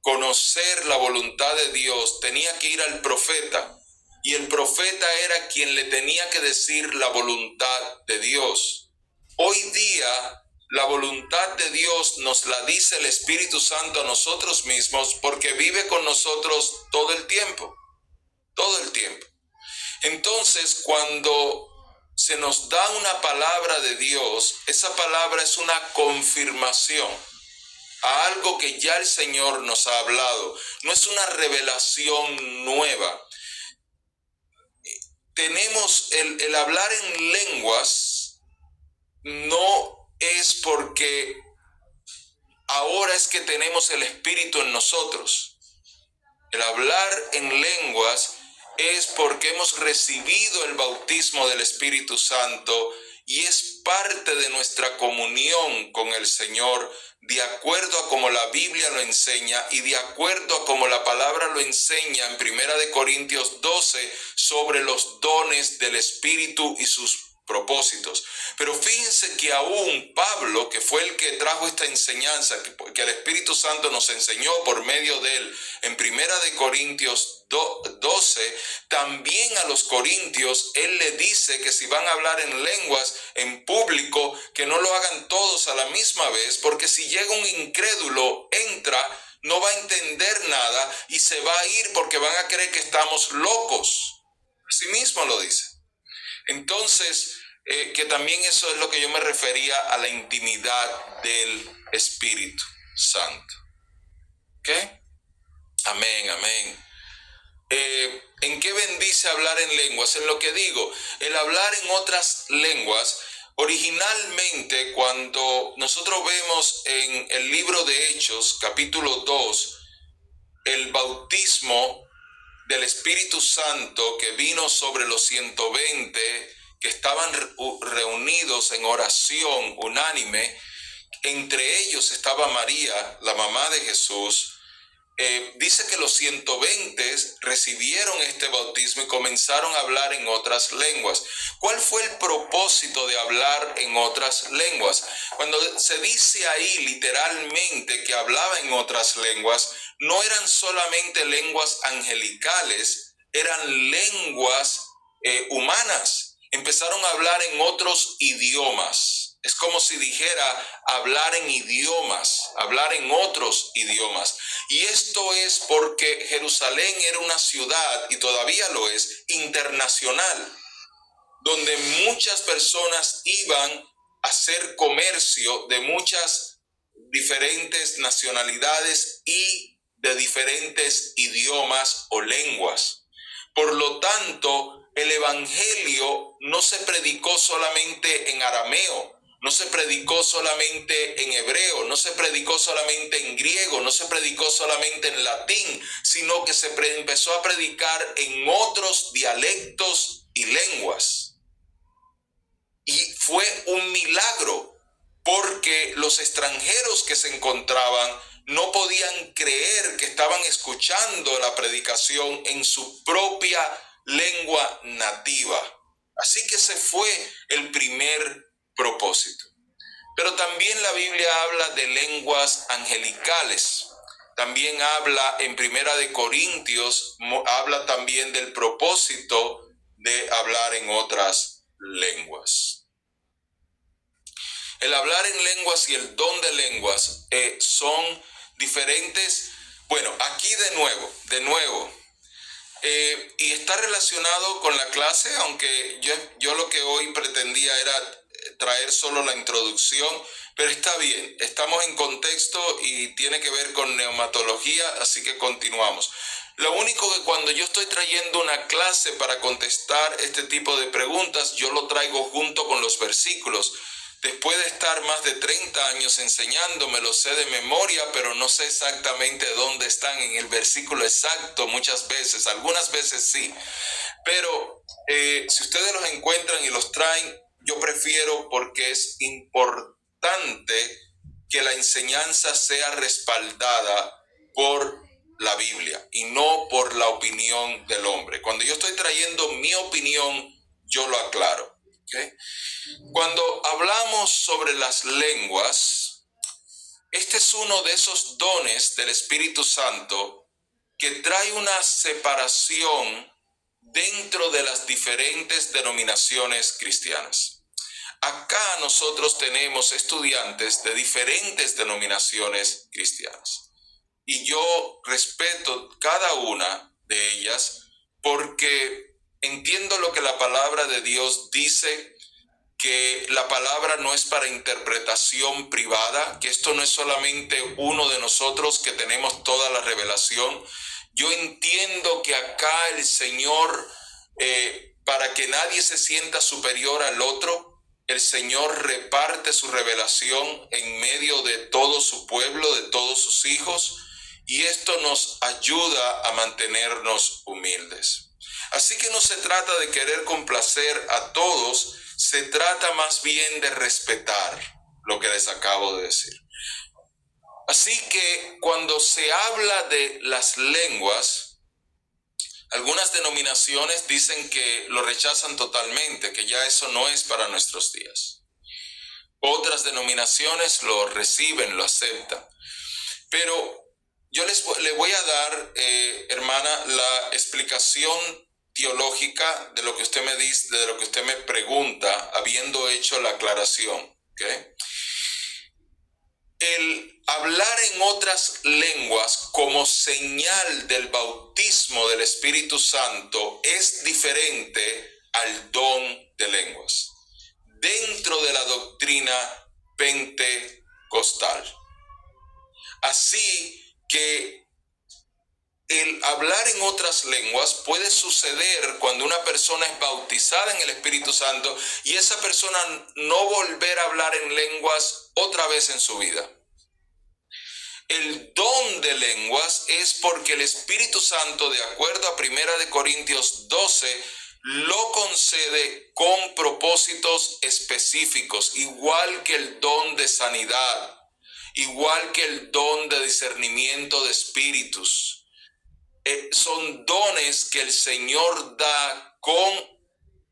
conocer la voluntad de Dios, tenía que ir al profeta. Y el profeta era quien le tenía que decir la voluntad de Dios. Hoy día, la voluntad de Dios nos la dice el Espíritu Santo a nosotros mismos porque vive con nosotros todo el tiempo. Todo el tiempo. Entonces, cuando se nos da una palabra de Dios, esa palabra es una confirmación a algo que ya el Señor nos ha hablado. No es una revelación nueva. Tenemos el hablar en lenguas, no es porque ahora es que tenemos el Espíritu en nosotros. El hablar en lenguas es porque hemos recibido el bautismo del Espíritu Santo y es parte de nuestra comunión con el Señor, de acuerdo a como la Biblia lo enseña y de acuerdo a como la palabra lo enseña en 1 Corintios 12 sobre los dones del Espíritu y sus propósitos. Pero fíjense que aún Pablo, que fue el que trajo esta enseñanza, que el Espíritu Santo nos enseñó por medio de él en 1 Corintios 12, también a los corintios él le dice que si van a hablar en lenguas en público, que no lo hagan todos a la misma vez, porque si llega un incrédulo, entra, no va a entender nada y se va a ir porque van a creer que estamos locos. Así mismo lo dice. Entonces, que también eso es lo que yo me refería a la intimidad del Espíritu Santo. ¿Ok? Amén, amén. ¿En qué bendice hablar en lenguas? En lo que digo, el hablar en otras lenguas, originalmente cuando nosotros vemos en el libro de Hechos, capítulo 2, el bautismo del Espíritu Santo que vino sobre los 120 que estaban reunidos en oración unánime, entre ellos estaba María, la mamá de Jesús. Dice que los 120 recibieron este bautismo y comenzaron a hablar en otras lenguas. ¿Cuál fue el propósito de hablar en otras lenguas? Cuando se dice ahí literalmente que hablaba en otras lenguas, no eran solamente lenguas angelicales, eran lenguas humanas. Empezaron a hablar en otros idiomas. Es como si dijera hablar en idiomas, hablar en otros idiomas. Y esto es porque Jerusalén era una ciudad, y todavía lo es, internacional, donde muchas personas iban a hacer comercio de muchas diferentes nacionalidades y de diferentes idiomas o lenguas. Por lo tanto, el evangelio no se predicó solamente en arameo, no se predicó solamente en hebreo, no se predicó solamente en griego, no se predicó solamente en latín, sino que se empezó a predicar en otros dialectos y lenguas. Y fue un milagro, porque los extranjeros que se encontraban no podían creer que estaban escuchando la predicación en su propia lengua nativa. Así que ese fue el primer propósito. Pero también la Biblia habla de lenguas angelicales. También habla en Primera de Corintios, habla también del propósito de hablar en otras lenguas. El hablar en lenguas y el don de lenguas son diferentes. Bueno, aquí de nuevo, y está relacionado con la clase, aunque yo lo que hoy pretendía era traer solo la introducción, pero está bien, estamos en contexto y tiene que ver con neumatología, así que continuamos. Lo único que cuando yo estoy trayendo una clase para contestar este tipo de preguntas, yo lo traigo junto con los versículos. Después de estar más de 30 años enseñando, me lo sé de memoria, pero no sé exactamente dónde están en el versículo exacto muchas veces, algunas veces sí. Pero si ustedes los encuentran y los traen, yo prefiero, porque es importante que la enseñanza sea respaldada por la Biblia y no por la opinión del hombre. Cuando yo estoy trayendo mi opinión, yo lo aclaro. ¿Okay? Cuando hablamos sobre las lenguas, este es uno de esos dones del Espíritu Santo que trae una separación dentro de las diferentes denominaciones cristianas. Acá nosotros tenemos estudiantes de diferentes denominaciones cristianas y yo respeto cada una de ellas porque entiendo lo que la palabra de Dios dice, que la palabra no es para interpretación privada, que esto no es solamente uno de nosotros que tenemos toda la revelación. Yo entiendo que acá el Señor, para que nadie se sienta superior al otro, el Señor reparte su revelación en medio de todo su pueblo, de todos sus hijos, y esto nos ayuda a mantenernos humildes. Así que no se trata de querer complacer a todos, se trata más bien de respetar lo que les acabo de decir. Así que cuando se habla de las lenguas, algunas denominaciones dicen que lo rechazan totalmente, que ya eso no es para nuestros días. Otras denominaciones lo reciben, lo aceptan. Pero yo le voy a dar, hermana, la explicación teológica de lo que usted me dice, de lo que usted me pregunta, habiendo hecho la aclaración. ¿Okay? El hablar en otras lenguas como señal del bautismo del Espíritu Santo es diferente al don de lenguas dentro de la doctrina pentecostal. Así que el hablar en otras lenguas puede suceder cuando una persona es bautizada en el Espíritu Santo y esa persona no volver a hablar en lenguas otra vez en su vida. El don de lenguas es porque el Espíritu Santo, de acuerdo a 1 Corintios 12, lo concede con propósitos específicos, igual que el don de sanidad, igual que el don de discernimiento de espíritus. Son dones que el Señor da con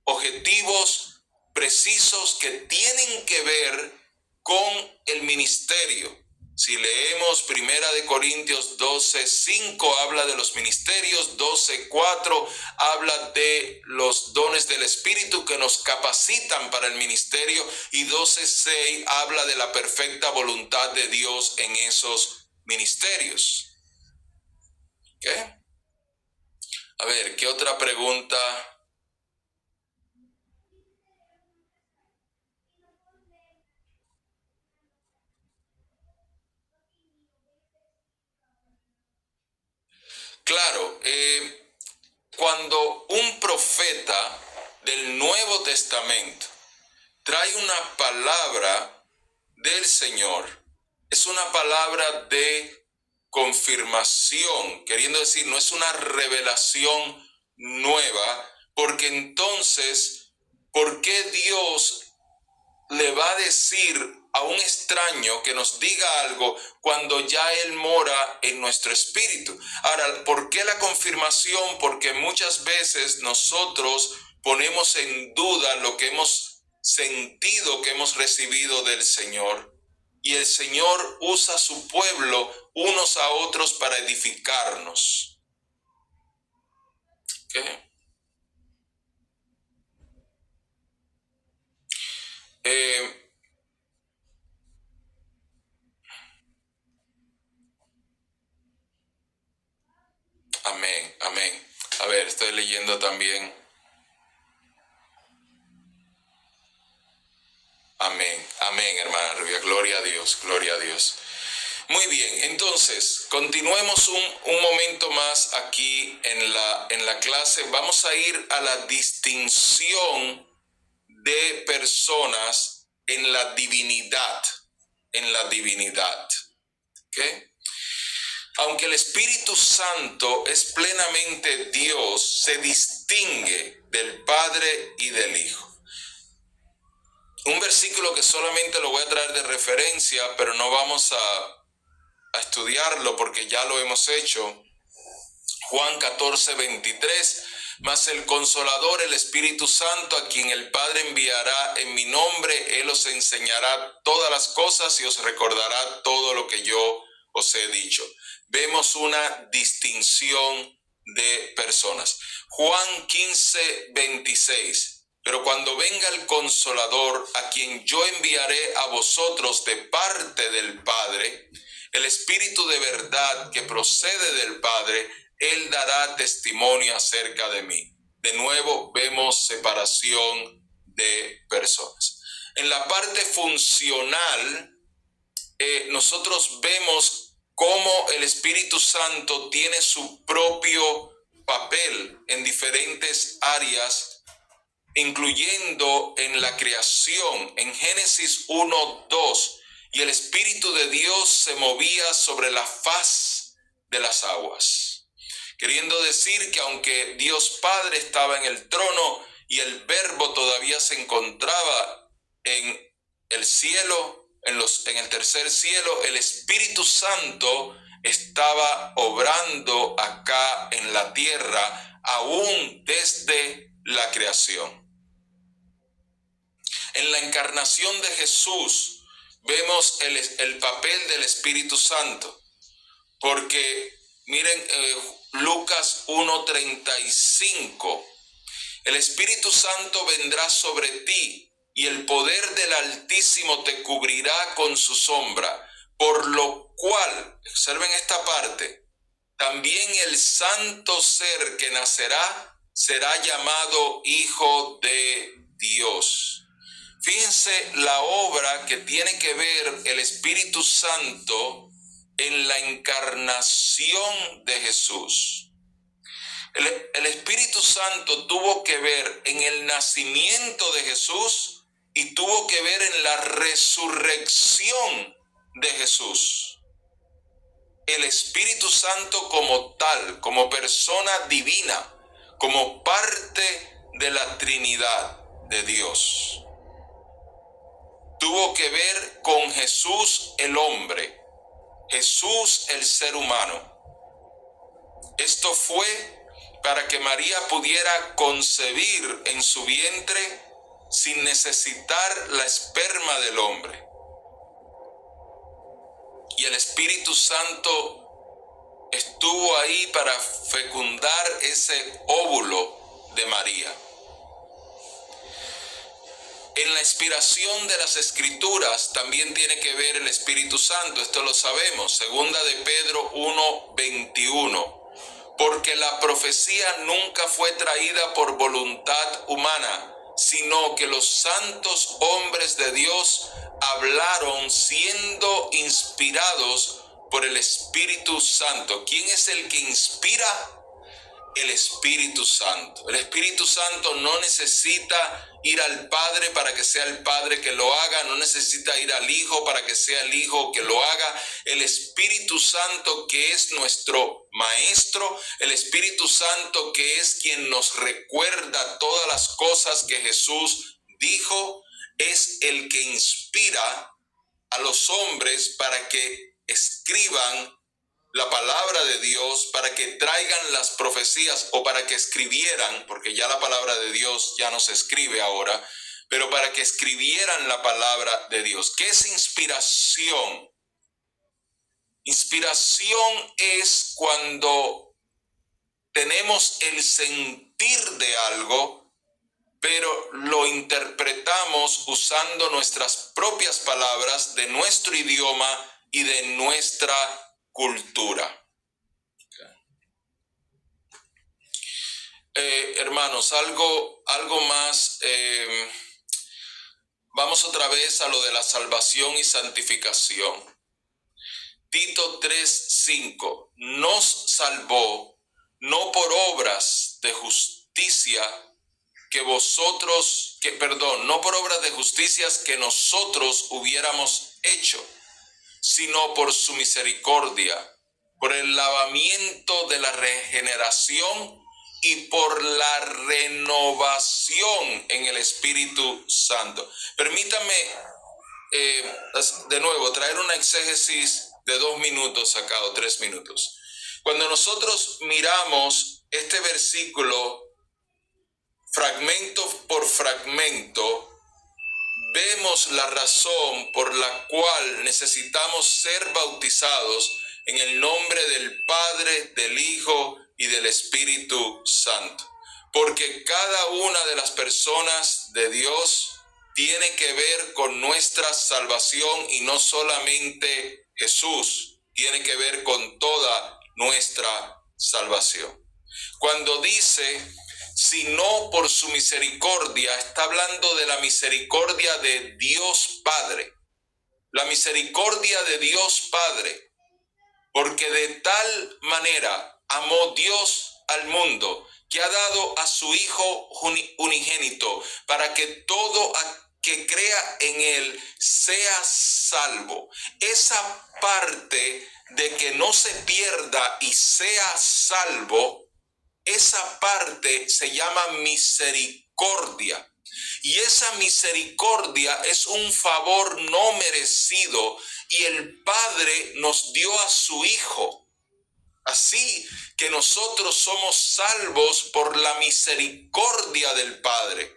objetivos precisos que tienen que ver con el ministerio. Si leemos 1 Corintios 12:5 habla de los ministerios, 12:4 habla de los dones del Espíritu que nos capacitan para el ministerio y 12:6 habla de la perfecta voluntad de Dios en esos ministerios. ¿Okay? A ver, ¿qué otra pregunta? Claro, cuando un profeta del Nuevo Testamento trae una palabra del Señor, es una palabra de confirmación, queriendo decir, no es una revelación nueva, porque entonces, ¿por qué Dios le va a decir a un extraño que nos diga algo cuando ya Él mora en nuestro espíritu? Ahora, ¿por qué la confirmación? Porque muchas veces nosotros ponemos en duda lo que hemos sentido, que hemos recibido del Señor. Y el Señor usa a su pueblo unos a otros para edificarnos. ¿Qué? Amén, amén. A ver, estoy leyendo también. Amén, amén, hermana Rubia. Gloria a Dios, gloria a Dios. Muy bien, entonces, continuemos un momento más aquí en la clase. Vamos a ir a la distinción de personas en la divinidad, en la divinidad. ¿Ok? Aunque el Espíritu Santo es plenamente Dios, se distingue del Padre y del Hijo. Un versículo que solamente lo voy a traer de referencia, pero no vamos a estudiarlo porque ya lo hemos hecho. Juan 14:23, mas el Consolador, el Espíritu Santo, a quien el Padre enviará en mi nombre, Él os enseñará todas las cosas y os recordará todo lo que yo os he dicho. Vemos una distinción de personas. Juan 15:26, pero cuando venga el Consolador, a quien yo enviaré a vosotros de parte del Padre, el Espíritu de verdad que procede del Padre, Él dará testimonio acerca de mí. De nuevo vemos separación de personas. En la parte funcional, nosotros vemos cómo el Espíritu Santo tiene su propio papel en diferentes áreas, incluyendo en la creación. En Génesis 1:2, y el Espíritu de Dios se movía sobre la faz de las aguas. Queriendo decir que aunque Dios Padre estaba en el trono y el Verbo todavía se encontraba en el cielo, en el tercer cielo, el Espíritu Santo estaba obrando acá en la tierra, aún desde la creación. En la encarnación de Jesús vemos el papel del Espíritu Santo, porque miren Lucas 1:35, el Espíritu Santo vendrá sobre ti y el poder del Altísimo te cubrirá con su sombra, por lo cual, observen esta parte, también el santo ser que nacerá será llamado Hijo de Dios. Fíjense la obra que tiene que ver el Espíritu Santo en la encarnación de Jesús. El Espíritu Santo tuvo que ver en el nacimiento de Jesús y tuvo que ver en la resurrección de Jesús. El Espíritu Santo como tal, como persona divina, como parte de la Trinidad de Dios, tuvo que ver con Jesús el hombre, Jesús el ser humano. Esto fue para que María pudiera concebir en su vientre sin necesitar la esperma del hombre. Y el Espíritu Santo estuvo ahí para fecundar ese óvulo de María. En la inspiración de las Escrituras también tiene que ver el Espíritu Santo, esto lo sabemos, segunda de Pedro 1:21. Porque la profecía nunca fue traída por voluntad humana, sino que los santos hombres de Dios hablaron siendo inspirados por el Espíritu Santo. ¿Quién es el que inspira? El Espíritu Santo. El Espíritu Santo no necesita ir al Padre para que sea el Padre que lo haga, no necesita ir al Hijo para que sea el Hijo que lo haga. El Espíritu Santo, que es nuestro Maestro, el Espíritu Santo, que es quien nos recuerda todas las cosas que Jesús dijo, es el que inspira a los hombres para que escriban la palabra de Dios, para que traigan las profecías o para que escribieran, porque ya la palabra de Dios ya no se escribe ahora, pero para que escribieran la palabra de Dios. ¿Qué es inspiración? Inspiración es cuando tenemos el sentir de algo, pero lo interpretamos usando nuestras propias palabras de nuestro idioma y de nuestra cultura. Hermanos, algo más. Vamos otra vez a lo de la salvación y santificación. Tito 3:5 nos salvó no por obras de justicia no por obras de justicias que nosotros hubiéramos hecho, sino por su misericordia, por el lavamiento de la regeneración y por la renovación en el Espíritu Santo. Permítame de nuevo traer una exégesis de 2 minutos acá o 3 minutos. Cuando nosotros miramos este versículo fragmento por fragmento, vemos la razón por la cual necesitamos ser bautizados en el nombre del Padre, del Hijo y del Espíritu Santo. Porque cada una de las personas de Dios tiene que ver con nuestra salvación y no solamente Jesús, tiene que ver con toda nuestra salvación. Cuando dice sino por su misericordia, está hablando de la misericordia de Dios Padre. La misericordia de Dios Padre, porque de tal manera amó Dios al mundo, que ha dado a su Hijo unigénito, para que todo que crea en Él sea salvo. Esa parte de que no se pierda y sea salvo, esa parte se llama misericordia. Y esa misericordia es un favor no merecido y el Padre nos dio a su Hijo. Así que nosotros somos salvos por la misericordia del Padre,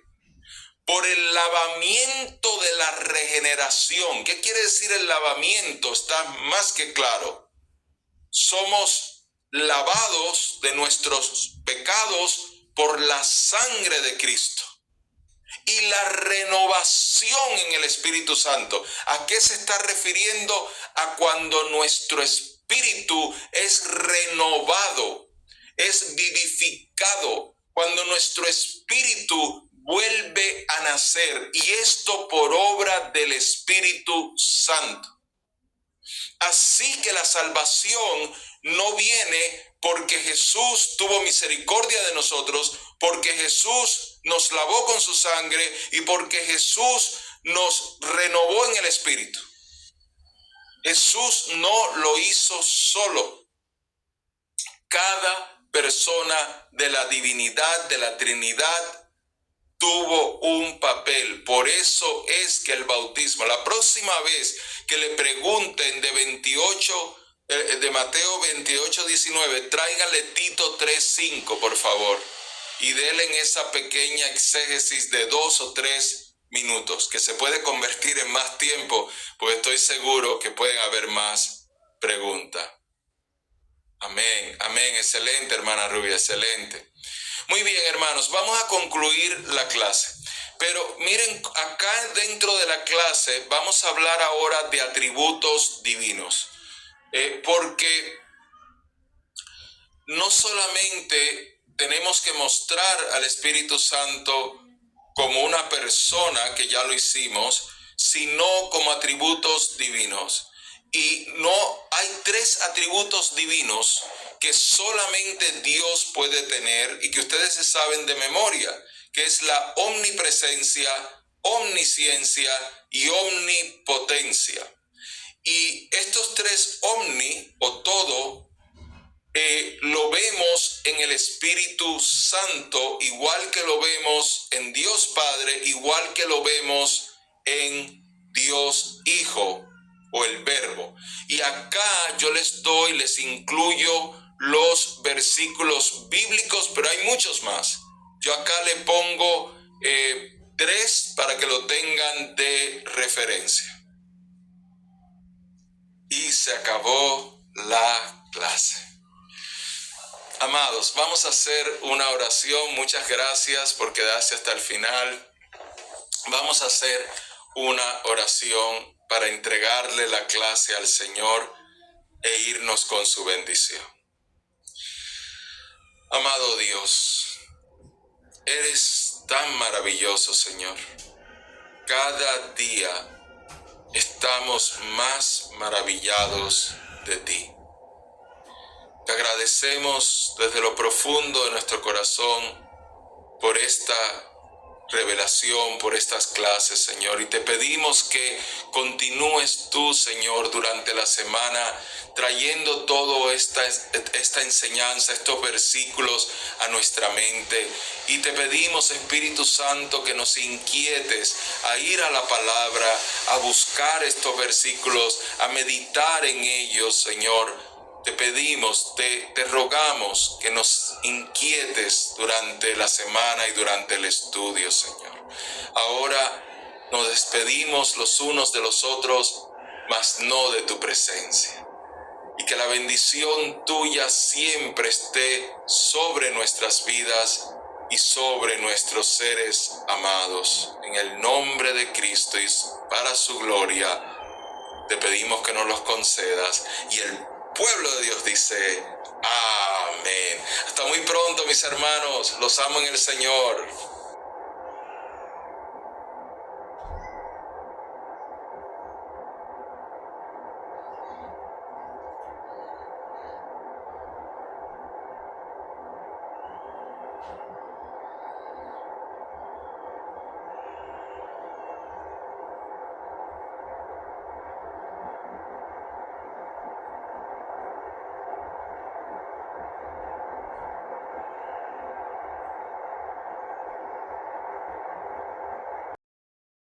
por el lavamiento de la regeneración. ¿Qué quiere decir el lavamiento? Está más que claro. Somos lavados de nuestros pecados por la sangre de Cristo. Y la renovación en el Espíritu Santo. ¿A qué se está refiriendo? A cuando nuestro espíritu es renovado, es vivificado, cuando nuestro espíritu vuelve a nacer, y esto por obra del Espíritu Santo. Así que la salvación no viene porque Jesús tuvo misericordia de nosotros, porque Jesús nos lavó con su sangre y porque Jesús nos renovó en el Espíritu. Jesús no lo hizo solo. Cada persona de la divinidad, de la Trinidad, tuvo un papel. Por eso es que el bautismo, la próxima vez que le pregunten de Mateo 28:19, tráigale Tito 3:5, por favor, y denle en esa pequeña exégesis de 2 o 3 minutos, que se puede convertir en más tiempo, pues estoy seguro que pueden haber más preguntas. Amén, amén, excelente, hermana Rubia, excelente. Muy bien, hermanos, vamos a concluir la clase. Pero miren, acá dentro de la clase vamos a hablar ahora de atributos divinos. Porque no solamente tenemos que mostrar al Espíritu Santo como una persona, que ya lo hicimos, sino como atributos divinos. Y no hay 3 atributos divinos que solamente Dios puede tener y que ustedes se saben de memoria, que es la omnipresencia, omnisciencia y omnipotencia. Y estos 3 omni o todo lo vemos en el Espíritu Santo, igual que lo vemos en Dios Padre, igual que lo vemos en Dios Hijo o el Verbo. Y acá yo les incluyo los versículos bíblicos, pero hay muchos más. Yo acá le pongo 3 para que lo tengan de referencia. Y se acabó la clase. Amados, vamos a hacer una oración. Muchas gracias por quedarse hasta el final. Vamos a hacer una oración para entregarle la clase al Señor e irnos con su bendición. Amado Dios, eres tan maravilloso, Señor. Cada día estamos más maravillados de ti. Te agradecemos desde lo profundo de nuestro corazón por esta revelación, por estas clases, Señor. Y te pedimos que continúes tú, Señor, durante la semana, trayendo toda esta enseñanza, estos versículos a nuestra mente. Y te pedimos, Espíritu Santo, que nos inquietes a ir a la palabra, a buscar estos versículos, a meditar en ellos, Señor. Te pedimos, te rogamos que nos inquietes durante la semana y durante el estudio, Señor. Ahora nos despedimos los unos de los otros, mas no de tu presencia. Y que la bendición tuya siempre esté sobre nuestras vidas y sobre nuestros seres amados. En el nombre de Cristo y para su gloria, te pedimos que nos los concedas. Y el pueblo de Dios dice, amén. Hasta muy pronto, mis hermanos. Los amo en el Señor.